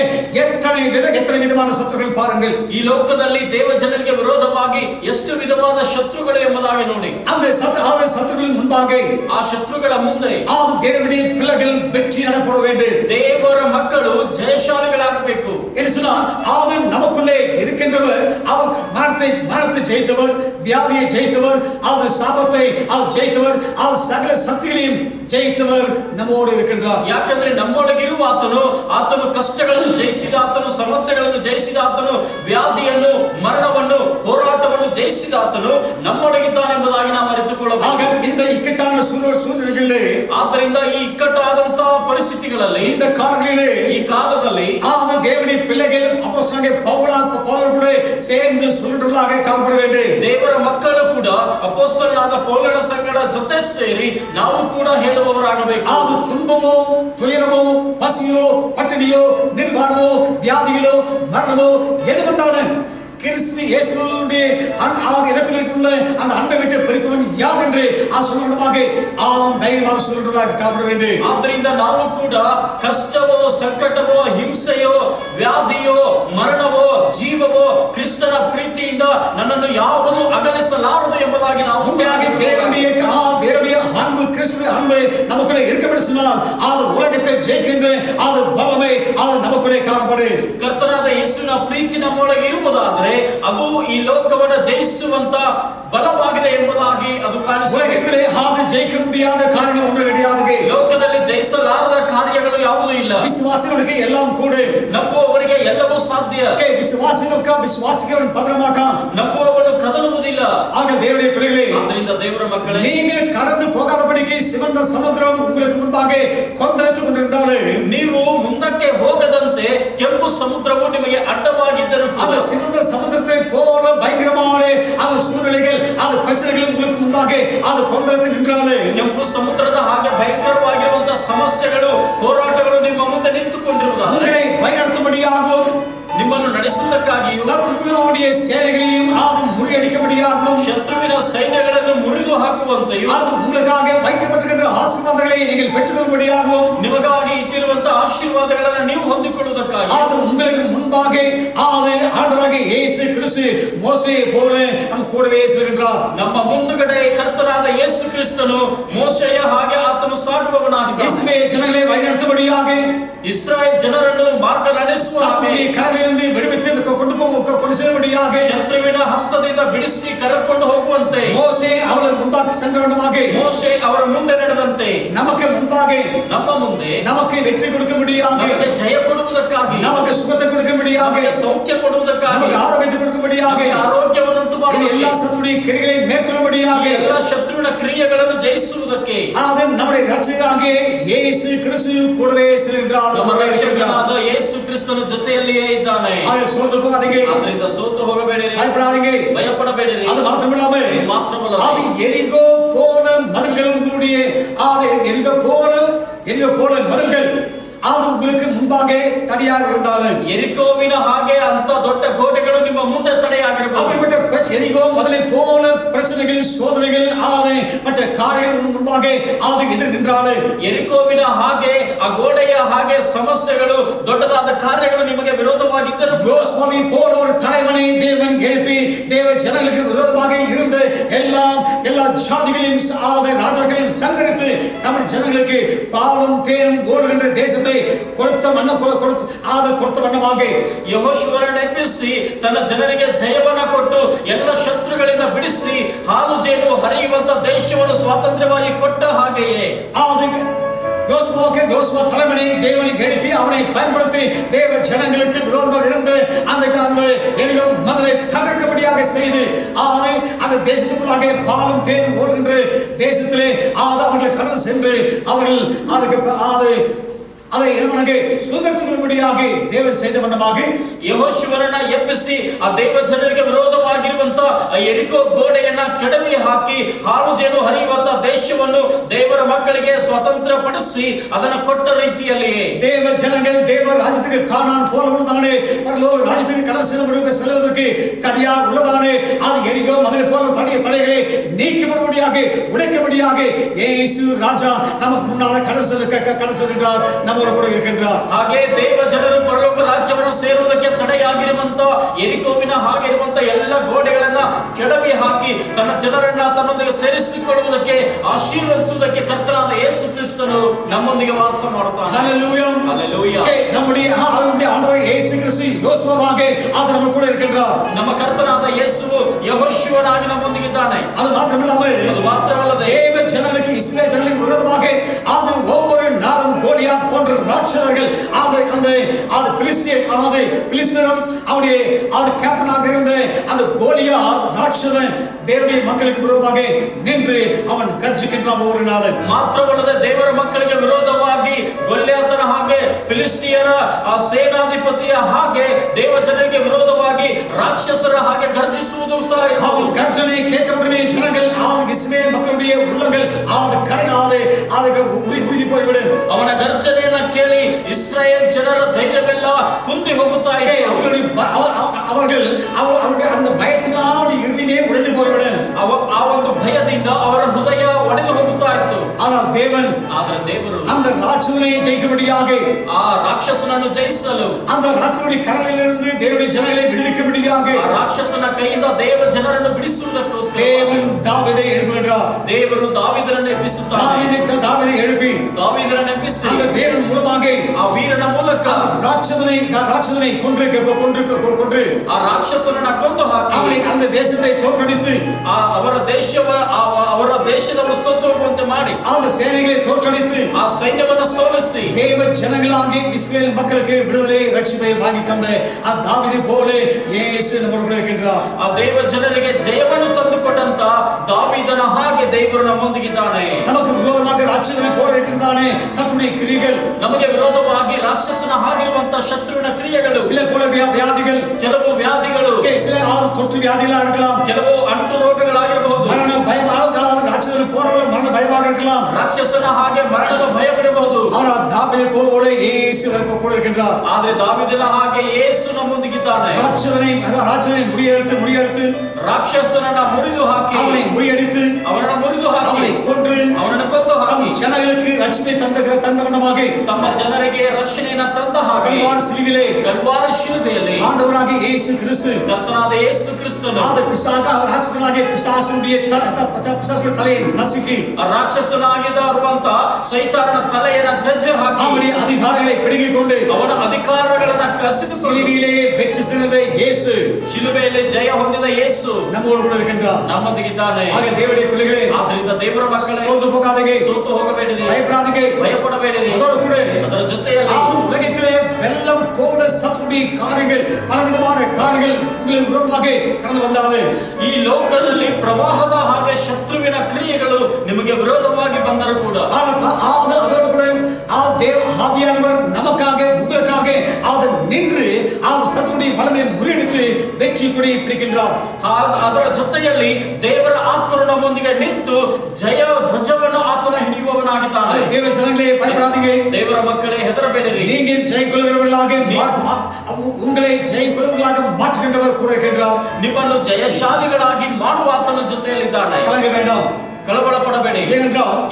எத்தனை விதமான சத்துருக்கள் பாருங்கள். ಈ ಲೋಕದಲ್ಲಿ ದೇವ ಜನರಿಗೆ ವಿರೋಧವಾಗಿ ಎಷ್ಟು ವಿಧವಾದ ಶತ್ರುಗಳು ಎಂಬುದಾಗಿ ನೋಡಿ. அந்த சத்துருக்களின் முன்பாக ಆ ಶತ್ರುಗಳ ಮುಂದೆ ஆறு தேவனுடைய பிள்ளைகள் வெற்றி நடப்பட வேண்டும். ದೇವರ ಮಕ್ಕಳು ಜಯಶಾಲಿಗಳಾಗಬೇಕು என்று சொன்னால் ஆறு நமக்குள்ளே இருக்கின்றவர் அவர் மரணத்தை ஜெயித்தவர், வியாதியை ஜெயித்தவர், அவர் சாபத்தை அவர் ஜெயித்தவர், அவர் சகல சக்திகளையும் ಜಯಿತವರ್ ನಮ್ಮೊಳಗೆ ಇರುತ್ತಾನೆ. ಯಾಕಂದ್ರೆ ನಮ್ಮೊಳಗಿರುವ ಆತನು ಕಷ್ಟಗಳನ್ನು ಜಯಿಸಿದ ಆತನು, ಸಮಸ್ಯೆಗಳನ್ನು ಜಯಿಸಿದ ಆತನು, ವ್ಯಾಧಿಯನ್ನು ಮರಣವನ್ನು ಹೋರಾಟವನ್ನು ಜಯಿಸಿದ ಆತನು ನಮ್ಮೊಳಗಿದ್ದಾನೆ ಎಂಬುದಾಗಿ ನಾವು ಅರಿತುಕೊಳ್ಳಬೇಕು. ಆಗ இந்த இக்கட்டான சூழ்நிலைகளிலே, ಆದ್ದರಿಂದ ಈ ಇಕ್ಕಟ್ಟಾದಂತಹ ಪರಿಸ್ಥಿತಿಗಳಲ್ಲಿ, இந்த காலங்களிலே, ಈ ಕಾಲದಲ್ಲಿ ஆக தேவனுடைய பிள்ளைகள் அப்போஸ்தலனாகிய பவுலோடு சேர்ந்து சுருண்டுகளாக காணப்பட வேண்டும். ದೇವರ ಮಕ್ಕಳು ಕೂಡ ಅಪೊಸ್ತಲನಾದ ಪೌಲನ ಸಂಗಡ ಜೊತೆ ಸೇರಿ ನಾವು ಕೂಡ ಹೇಳುವವರಾಗಬೇಕು. ಅದು துன்பமோ துயரமோ பசியோ பட்டினியோ நிர்வாணமோ வியாதிகளோ மரணமோ எது வந்தாலும் கிறிஸ்து இயேசுவுடைய இடத்திலுள்ள அந்த அன்பை விட்டு பிரிப்பவன் யார் என்று சொல்லணுமாக அவன் தைரியமாக சொல்லுவதாக காணப்பட வேண்டும். ಆದ್ದರಿಂದ ನಾವು ಕೂಡ ಕಷ್ಟವೋ ಸಂಕಟವೋ ಹಿಂಸೆಯೋ ವ್ಯಾಧಿಯೋ ಮರಣವೋ ಜೀವವೋ ಕ್ರಿಸ್ತನ ಪ್ರೀತಿಯಿಂದ ನನ್ನನ್ನು ಯಾವುದು ಅಗಲಿಸಲಾರದು ಎಂಬುದಾಗಿ ನಾವು தேவனுடைய அன்பு, கிறிஸ்துவின் அன்பு நமக்குள்ளே இருக்கப்பட சொன்னால் அது உலகத்தை ஜெயிக்கின்ற அது பலமே அது நமக்குள்ளே காணப்படும். ಕರ್ತನಾದ ಯೇಸುವಿನ ಪ್ರೀತಿ ನಮ್ಮೊಳಗೆ ಇರುವುದಾದರೆ ಅದು ಈ ಲೋಕವನ್ನು ಜಯಿಸುವಂತ ಬಲವಾಗಿದೆ ಎಂಬುದಾಗಿ ಅದು ಕಾಣಿಸುತ್ತದೆ. ಅದು ಜಯಿக்க முடியாத காரியங்கள் ஒன்று கிடையாது. ಲೋಕದಲ್ಲಿ ಜಯಿಸಲಾರದ ಕಾರ್ಯಗಳು ಯಾವುದೂ ಇಲ್ಲ. விசுவாசிகளுக்கு எல்லாம் கூடு. ನಂಬುವವರಿಗೆ ಎಲ್ಲವೂ ಸಾಧ್ಯ. விசுவாசிக்கிறவன் பதறமாட்டான். ನಂಬುವವನು ಕದಲುವುದಿಲ್ಲ. ಆಗ ದೇವರ பிள்ளைகளே, ಆದ್ದರಿಂದ ದೇವರ ಮಕ್ಕಳೇ, நீங்கள் கடந்து போகாதபடிக்கு சிவந்த சமுத்திரம் உங்களுக்கு முன்பாக கொந்தளித்துக் கொண்டிருந்தாலும், ನೀವು ಮುಂದಕ್ಕೆ ಹೋಗದಂತೆ ಕೆಂಪು ಸಮುದ್ರವು ನಿಮಗೆ ಅಡ್ಡವಾಗಿದ್ದರೂ ಅದು சிவந்த சமுத்திரத்தை போல பயங்கரமான அது சூழ்நிலைகள் அது பிரச்சனைகள் உங்களுக்கு முன்பாக ಅದು ಕೊಂದಲತೆ ನಿಂತಾಲೆ, ಕೆಂಪು ಸಮುದ್ರದ ಹಾಗೆ ಭಯಂಕರವಾಗಿರುವಂತಹ ಸಮಸ್ಯೆಗಳು ಹೋರಾಟಗಳು ನಿಮ್ಮ ಮುಂದೆ ನಿಂತುಕೊಂಡಿರುವುದಾದರೆ பயன்படுத்தும்படியாகும் ನಿಮ್ಮನ್ನು ನಡೆಸುವುದಕ್ಕಾಗಿಯೂ ಶತ್ರುವಿನ ಸೇನೆಗளையும் ಅದು ಮುರಿಯಡಿಕಬಡಿಯಾகும் ಶತ್ರುವಿನ ಸೈನ್ಯಗಳನ್ನು ಮುರಿದು ಹಾಕುವಂತೆಯೂ ಅದು உங்களுக்காக வைக்கப்பட்டிருக்கிற ஆசீர்வாதங்களை நீங்கள் பெற்றுக்கொள்ளும்படியாகும் ನಿಮಗಾಗಿ ಇಟ್ಟಿರುವಂತಹ ಆಶೀರ್ವಾದಗಳನ್ನು ನೀವು ಹೊಂದಿಕೊಳ್ಳುವುದಕ್ಕಾಗಿ ಅದು உங்களுக்கு முன்பாக அது ஆண்டவராகிய இயேசு கிறிஸ்து மோசேயை போல ನಮ್ಮ ಕೂಡವೇ செல்கின்றார். ನಮ್ಮ ಮುಂದುಗಡೆ ಕರ್ತನಾದ ಯೇಸು ಕ್ರಿಸ್ತನು ಮೋಶೆಯ ಹಾಗೆ ಆತನು ಸಾಗುವವನಾಗಿದ್ದಾನೆ. இஸ்ரவேல் ஜனங்களை வழிநடத்தும்படியாக ಇಸ್ರಾಯೇಲ್ ಜನರನ್ನು ಮಾರ್ಗ ನಡೆಸುವ ಹಾಗೆ ಕರಗಳಿಂದ ಬಿಡುವಿத்து கொண்டு செல்லும்படியாக ಶತ್ರುವಿನ ಹಸ್ತದಿಂದ ಬಿಡಿಸಿ ಕರೆದುಕೊಂಡು ಹೋಗುವಂತೆ ಮೋಶೆ ಅವರ ಮುಂಭಾಗ ಸಂಗ್ರಹಣமாக ಮೋಶೆ ಅವರ ಮುಂದೆ ನಡೆದಂತೆ நமக்கு முன்பாக ನಮ್ಮ ಮುಂದೆ நமக்கு வெற்றி கொடுக்கும்படியாக ನಮಗೆ ಜಯ ಕೊಡುವುದಕ್ಕಾಗಿ நமக்கு சுகத்தை கொடுக்கும்படியாக ನಮಗೆ ಸೌಖ್ಯ ಕೊಡುವುದಕ್ಕಾಗಿ நமக்கு ಆರೋಗ್ಯத்தை கொடுக்கும்படியாக ಆರೋಗ್ಯವನ್ನು ಉಂಟು ಮಾಡುವ எல்லா சத்துருடைய கிரியைகளை மேற்கொள்ளும்படியாக ಎಲ್ಲ ಶತ್ರುವಿನ ಕ್ರಿಯೆಗಳನ್ನು ಜಯಿಸುವುದಕ್ಕೆ அது நம்முடைய ரட்சகராகிய இயேசு கிறிஸ்து கூடவே செல்கிறார். ನಮ್ಮ ರಕ್ಷಕನಾದ ಯೇಸು ಕ್ರಿಸ್ತನ ಜೊತೆಯಲ್ಲಿಯೇ ಇದ್ದಾನೆ. அது ಸೋತು போகாதீங்க. ಆದ್ದರಿಂದ ಸೋತು ಹೋಗಬೇಡಿರಿ, பயப்படாதீங்க, பயப்படಬೇಡಿರಿ. அது மாத்திரமல்ல அது எரிகோ போன மதில்கள் உங்களுடைய எரிகோ போன மதில்கள் அது உங்களுக்கு முன்பாக தடையாக இருந்தாலும் எரிகோவிನ ಹಾಗೆ ಅಂತ ದೊಡ್ಡ ಗೋಡೆಗಳು ನಿಮ್ಮ ಮುಂದೆ ತಡೆಯಾಗಿರಬಹುದು. அப்படிப்பட்ட எரிகோ முதலை போல பிரச்சனைகள் சோதனைகள் ஆது மற்ற காரியங்கள் முன்பாக அது எதிர் நின்றாலும் ಎರಿಕೋವಿನ ಹಾಗೆ ಆ ಗೋಡೆಯ ಹಾಗೆ ಸಮಸ್ಯೆಗಳು ದೊಡ್ಡದಾದ ಕಾರ್ಯಗಳು ನಿಮಗೆ ವಿರೋಧವಾಗಿದ್ದರೂ யோசுவாவை போல ஒரு தலைவனை தேவன் எழுப்பி தேவ ஜனங்களுக்கு விரோதமாக இருந்து எல்லா ஜாதிகளையும் ராஜாக்களையும் சங்கரித்து நம்முடைய ஜனங்களுக்கு பாலும் தேனும் ஓடுகின்ற தேசத்தை கொடுத்த வண்ணமாக ಯೆಹೋಶುವರನ್ನು ಎಬ್ಬಿಸಿ ತನ್ನ ಜನರಿಗೆ ಜಯವನ್ನು ಕೊಟ್ಟು ಎಲ್ಲ ಶತ್ರುಗಳಿಂದ ಬಿಡಿಸಿ ಹಾಲು ಜೇನು ಹರಿಯುವಂತ ದೇಶವನ್ನು ಸ್ವಾತಂತ್ರ್ಯವಾಗಿ ಕೊಟ್ಟ ಹಾಗೆಯೇ யோசுவா தலைவனை தேவனை எழுப்பி அவனை பயன்படுத்தி தேவ ஜனங்களுக்கு விரோதமாக இருந்து அந்த எரியும் மதுரை தகர்க்கும்படியாக செய்து அந்த தேசத்துக்குள்ளாக பாலும் தேன் ஓடுகின்ற தேசத்திலே அவர்கள் கடந்து சென்று அவர்கள் அதுக்கு அதை இறைவனுக்கு சுதந்திரத்துக்கும்படியாக தேவன் செய்த வண்ணமாக ಯೆಹೋಶುವನನ್ನ ಎಬ್ಬಿಸಿ ಆ ದೇವ ಜನರಿಗೆ ವಿರೋಧವಾಗಿರುವಂತ ಎರಿಕೋ ಗೋಡೆಯನ್ನ ಕೆಡವಿ ಹಾಕಿ ಹಾಲು ಜೇನು ಹರಿಯುವಂತ ದೇಶವನ್ನು ದೇವರ ಮಕ್ಕಳಿಗೆ ಸ್ವತಂತ್ರ ಪಡಿಸಿ ಅದನ್ನ ಕೊಟ್ಟ ರೀತಿಯಲ್ಲಿಯೇ தேவ ஜனங்கள் தேவ ராஜ்யத்துக்கு கானான் போல உள்ளதானே பரலோக ராஜ்யத்துக்கு கடந்து செல்வதற்கு தடையா உள்ளதானே அது எரிகோ மலை போல தடைகளை நீக்கும்படியாக உடைக்கும்படியாக இயேசு ராஜா நமக்கு முன்னால கடந்து செல்கிறார் நம்மோடு கூட இருக்கின்றார் ಹಾಗೆ ದೇವ ಜನರು ಪರಲೋಕ ರಾಜ್ಯವನ್ನು ಸೇರುವುದಕ್ಕೆ ತಡೆಯಾಗಿರುವಂತ ಎರಿಕೋವಿನ ಹಾಗೆ ಇರುವಂತ ಎಲ್ಲ ಗೋಡೆಗಳನ್ನ ಕೆಡವಿ ಹಾಕಿ ತನ್ನ ಜನರನ್ನ ತನ್ನೊಂದಿಗೆ ಸೇರಿಸಿಕೊಳ್ಳುವುದಕ್ಕೆ ಆಶೀರ್ವದಿಸುವುದಕ್ಕೆ ಕರ್ತನಾದ ಯೇಸು ಕ್ರಿಸ್ತನು ನಮ್ಮೊಂದಿಗೆ ವಾಸ ಮಾಡುತ್ತಾನೆ. ஹல்லேலூயா ஹல்லேலூயா. நம்முடைய ஆண்டவர் இயேசு கிறிஸ்து யோசுவாவாக அவர் நம்ம கூட இருக்கின்றார். ನಮ್ಮ ಕರ್ತನಾದ ಯೇಸುವು ಯೆಹೋಶುವನಾಗಿ ನಮ್ಮೊಂದಿಗಿದ್ದಾನೆ. அது மாத்திரமல்லது தேவ ஜனங்களுக்கு இஸ்ரவேல் ஜனங்களுக்கு விரோதமாக அது ஒவ்வொரு நாளும் கோலியாத் போன்ற ராட்சதர்கள் அந்த பிலிஸ்தரும் அவருடைய அது கேப்டனாக இருந்த அந்த கோலியாத் ராட்சதன் தேவனுடைய மக்களுக்கு விரோதமாக நின்று ಅವನು ಗರ್ಜಿಸಿಕೊಂಡ ஒரு ನಾள் ಮಾತ್ರವಲ್ಲದೆ ದೇವರ ಮಕ್ಕಳಿಗೆ ವಿರೋಧವಾಗಿ ಗೊಲ್ಯಾತನ ಹಾಗೆ ಫಿಲಿಸ್ಟಿಯರ ಆ ಸೇನಾಧಿಪತಿಯ ಹಾಗೆ ದೇವ ಜನರಿಗೆ ವಿರೋಧವಾಗಿ ರಾಕ್ಷಸರ ಹಾಗೆ ಗರ್ಜಿಸುವುದು ಸಹ ಅವನ ಗರ್ಜನೆ ಕೇಟುಡನೆ ಜನಗಳು ಇಸ್ರಾಯೇಲ್ மக்களுடைய உள்ளங்கள் கரகாது அதுக்கு உருகி போய்விடு ಅವನ ಗರ್ಜನೆಯನ್ನು ಕೇಳಿ ಇಸ್ರಾಯೇಲ್ ಜನರ ಧೈರ್ಯವೆಲ್ಲ ಕುಂದಿ ಹೋಗುತ್ತಾ ಇದೆ. அவருடைய அந்த பயத்தினால் இறுதியே உடைந்து போய்விடு ಆ ಒಂದು ಭಯದಿಂದ ಅವರ ಹೃದಯ ಒಡೆದು ಹೋಗುತ್ತಾ ಇತ್ತು. ஆனால் ದೇವರು அந்த ராட்சதனை ஜெயிக்கும்படியாக ಆ ರಾಕ್ಷಸನನ್ನು ಜಯಿಸಲು அந்த ராட்சதனுடைய கரங்களிலிருந்து தேவனுடைய ஜனங்களை விடுவிக்கும்படியாக ಆ ರಾಕ್ಷಸನ ಕೈಯಿಂದ ದೇವ ಜನರನ್ನು ಬಿಡಿಸುವುದಕ್ಕೋಸ್ಕರ தேவன் தாவீதை எழுப்புகிறார். ದೇವರು ದಾವೀದನನ್ನು ಎಬ್ಬಿಸುತ್ತಾನೆ. தாவீதை எழுப்பಿ ದಾವೀದನನ್ನು ಎಬ್ಬಿಸಿ அந்த வீரன் மூலமாக ಆ ವೀರನ ಮೂಲಕ ராட்சதனை கொன்று ಆ ರಾಕ್ಷಸನನ್ನು ಕೊಂದು ಹಾಕಿ அவனை அந்த தேசத்தை தோற்கடித்து ಅವರ ದೇಶದವರು ಸತ್ತು ಹೋಗುವಂತೆ ಮಾಡಿ அந்த சேனைகளை தோற்கடித்து ಆ ಸೈನ್ಯವನ್ನು ಸೋಲಿಸಿ தேவ ஜனங்களாக இஸ்ரவேல் மக்களுக்கு விடுதலை ரட்சிப்பை வாங்கி தந்த ಆ தாவீதை போல இயேசு நம்மோடு கூட இருக்கின்றார். ಆ ದೇವ ಜನರಿಗೆ ಜಯವನ್ನು ತಂದುಕೊಟ್ಟಂತ ದಾವೀದನ ಹಾಗೆ ದೇವರು ನಮ್ಮೊಂದಿಗಿದ್ದಾನೆ. நமக்கு விரோதமாக ராட்சதனை போல இருக்கின்றானே சத்துருடைய கிரியைகள், ನಮಗೆ ವಿರೋಧವಾಗಿ ರಾಕ್ಷಸನ ಹಾಗಿರುವಂತ ಶತ್ರುವಿನ ಕ್ರಿಯೆಗಳು, சில போல வியாதிகள், ಕೆಲವು ವ್ಯಾಧಿಗಳು, சில தொற்று வியாதிகளாக இருக்கலாம், ಕೆಲವು ಅಂಟು ರೋಗಗಳಾಗಿರಬಹುದು, மரண பயமாக ராட்சதனை போல மரண பயமாக இருக்கலாம், ರಾಕ್ಷಸನ ಹಾಗೆ ಮರಣದ ಭಯವಿರಬಹುದು. ஆனால் தாவீதை போல இயேசு கூட இருக்கின்றார். ಆದರೆ ದಾವೀದನ ಹಾಗೆ ಯೇಸು ನಮ್ಮೊಂದಿಗಿದ್ದಾನೆ. ராட்சதனை முறியடித்து ರಾಕ್ಷಸನನ್ನ ಮುರಿದು ಹಾಕಿ அவனை முறியடித்து ಅವನನ್ನು ಮುರಿದು ಹಾಕಿ அவனை கொன்று ಅವನನ್ನು ಕೊಂದು ಹಾಕಿ ಜನங்களுக்கு ரட்சிப்பை தந்தவண்ணமாக ತಮ್ಮ ಜನರಿಗೆ ರಕ್ಷಣೆಯನ್ನು ತಂದ ಹಾಗೆ ಕಲ್ವಾರಿ ಶಿಲುಬೆಯಲ್ಲಿ ஆண்டவராகிய இயேசு கிறிஸ்து ಕರ್ತನಾದ ಯೇಸು ಕ್ರಿಸ್ತನು ராட்சதனாகிய பிசாசுடைய தலையை நசுக்கி ರಾಕ್ಷಸನಾಗಿರುವಂತ ಸೈತಾನನ ತಲೆಯನ್ನು ಜಜ್ಜಿ ಹಾಕಿ ಅವನ ಅಧಿಕಾರங்களை பிடுங்கிக்கொண்டு ಅವನ ಅಧಿಕಾರಗಳನ್ನು ಕಸಿದುಕೊಂಡು ಶಿಲುಬೆயிலே வெற்றி சிறந்த இயேசு ಶಿಲುಬೆಯಲ್ಲಿ ಜಯ ಹೊಂದಿದ ಯೇಸು நம்மோடு கூட இருக்கின்றார். ನಮ್ಮೊಂದಿಗಿದ್ದಾನೆ. ಆಗ ದೇವರ பிள்ளைகளே, ಆದ್ದರಿಂದ ದೇವರ ಮಕ್ಕಳೇ, ಸೋತು ಹೋಗಬೇಡಿರಿ, ಭಯಪಡಬೇಡಿರಿ. அதோடு கூட ಅದರ ಜೊತೆಯಲ್ಲಿ உலகத்திலே வெள்ளம் போல சத்துருடைய காரியங்கள், பலவிதமான காரியங்கள் உங்களுக்கு விரோதமாக கடந்து வந்தாலும், ಈ ಲೋಕದಲ್ಲಿ ಪ್ರವಾಹದ ಹಾಗೆ ಶತ್ರುವಿನ ಕ್ರಿಯೆಗಳು ನಿಮಗೆ ವಿರೋಧವಾಗಿ ಬಂದರೂ ಕೂಡ அதோடு கூட தேவ ஆவியானவர் நமக்காக உங்களுக்காக நின்று சத்துருடைய பலனை முறியடித்து வெற்றி கொடி பிடிக்கின்றார். ಅದರ ಜೊತೆಯಲ್ಲಿ ದೇವರ ಆತ್ಮನು ನಮ್ಮೊಂದಿಗೆ ನಿಂತು ಜಯ ಧ್ವಜವನ್ನು ಆತನ ಹಿಡಿಯುವವನಾಗಿದ್ದಾನೆ. ದೇವ ಜನಗಳೇ, பயப்படாதீங்க. ದೇವರ ಮಕ್ಕಳೇ, ಹೆದರಬೇಡಿರಿ. நீங்கள் ஜெயக்குழுவர்களாக உங்களை ஜெயக்குழுவர்களாக மாற்றுகின்றவர் கூட இருக்கின்றார். ನಿಮ್ಮನ್ನು ಜಯಶಾಲಿಗಳಾಗಿ ಮಾಡುವ ಆತನ ಜೊತೆಯಲ್ಲಿದ್ದಾನೆ. கலங்க வேண்டாம், ಕಳವಳ ಪಡಬೇಡಿ.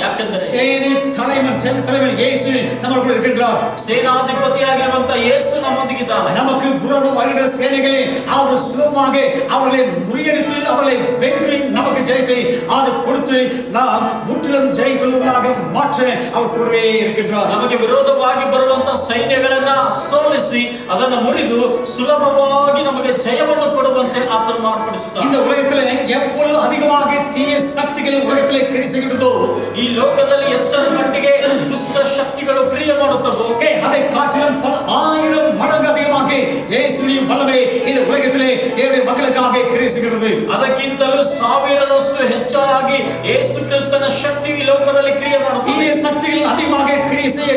ಯಾಕೆಂದರೆ ಸೇನೆ தலைவன் இயேசு நம்மோடு கூட இருக்கின்றார். ಸೇನಾಧಿಪತಿಯಾಗಿರುವಂತ ಯೇಸು ನಮ್ಮೊಂದಿಗಿದ್ದಾನೆ. நமக்கு விரோதமாக வருகிற சேனைகளை அவர் சுலபமாக அவர்களை முறியடித்து அவர்களை வென்று நமக்கு ஜெயத்தை கொடுத்து நாம் முற்றிலும் ஜெயக்குழுவர்களாக மாற்ற அவர் கூடவே இருக்கின்றார். ನಮಗೆ ವಿರೋಧವಾಗಿ ಬರುವಂತ ಸೈನ್ಯಗಳನ್ನ ಸೋಲಿಸಿ ಅದನ್ನು ಮುರಿದು ಸುಲಭವಾಗಿ ನಮಗೆ ಜಯವನ್ನು ಕೊಡುವಂತೆ ಆತನು ಮಾರ್ಪಡಿಸುತ್ತಾನೆ. இந்த உலகத்திலே எவ்வளவு அதிகமாக தீய சக்திகள் உலகத்திலே கிரியை செய்கிறதோ, ಈ ಲೋಕದಲ್ಲಿ ಎಷ್ಟರ ಮಟ್ಟಿಗೆ ದುಷ್ಟ ಶಕ್ತಿಗಳು ಕ್ರಿಯೆ ಮಾಡುತ್ತವೋ அதை காட்டிலும் பல 1000 மடங்கு அதிகமாக இயேசுவின் வல்லமை இந்த உலகத்திலே தேவனுடைய மக்களுக்காக கிரியை செய்கிறது. ಅದಕ್ಕಿಂತಲೂ ಸಾವಿರದಷ್ಟು ಹೆಚ್ಚಾಗಿ ಯೇಸು ಕ್ರಿಸ್ತನ ಶಕ್ತಿ ಈ ಲೋಕದಲ್ಲಿ ಕ್ರಿಯೆ ಮಾಡುತ್ತದೆ. தீய சக்திகள் அதிகமாக கிரியை செய்ய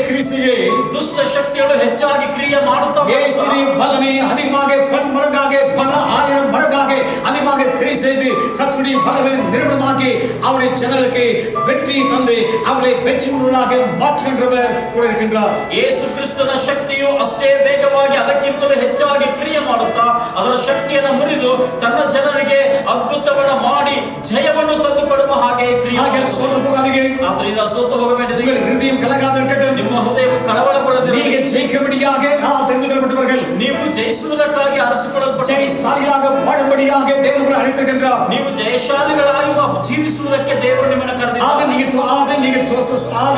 ದುಷ್ಟ ಶಕ್ತಿಗಳು ಹೆಚ್ಚಾಗಿ ಕ್ರಿಯೆ ಮಾಡುತ್ತವೆ. இயேசுவின் வல்லமை அதிகமாக பன்மடங்காக பல ஆயிரம் மடங்காக அதிகமாக கிரியை செய்து சத்துடைய வல்லமை நிறுவனமாக்கி அவருடைய ஜனங்களுக்கு வெற்றி தந்து அவர்களை வெற்றி உள்ளவர்களாக மாற்றுகின்றவர் கூட இருக்கின்றார். ಯೇಸು ಕ್ರಿಸ್ತನ ಶಕ್ತಿಯು ಅಷ್ಟೇ ವೇಗವಾಗಿ ಅದಕ್ಕಿಂತಲೂ ಹೆಚ್ಚಾಗಿ ಕ್ರಿಯೆ ಮಾಡುತ್ತಾ ಅದರ ಶಕ್ತಿಯನ್ನು ಮುರಿದು ತನ್ನ ಜನರಿಗೆ ಅದ್ಭುತವನ್ನು ಮಾಡಿ ಜಯವನ್ನು ತಂದುಕೊಡುವ ಹಾಗೆ ಕ್ರಿಯೆ. ಸೋತು போகாதீங்க. ಆದ್ದರಿಂದ ಸೋತು ಹೋಗಬೇಡಿ. உங்கள் இருதயம் கலங்காதிருக்கட்டும். ನಿಮ್ಮ ಹೃದಯವು ಕಳವಳಗೊಳ್ಳದಿರಲಿ. நீங்கள் ஜெயிக்கும்படியாக தெரிந்துகொள்ளப்பட்டவர்கள். ನೀವು ಜಯಿಸುವುದಕ್ಕಾಗಿ ಅರಸಿಕೊಳ್ಳಲ್ಪಟ್ಟ ஜெயசாலியாக வாழும்படியாக தேவன் உங்களை அழைத்திருக்கின்றார். ನೀವು ಜಯಶಾಲಿಗಳಾಗಿ ಜೀವಿಸುವುದಕ್ಕೆ ದೇವರು ನಿಮ್ಮನ್ನು ಕರೆದಿದ್ದಾನೆ.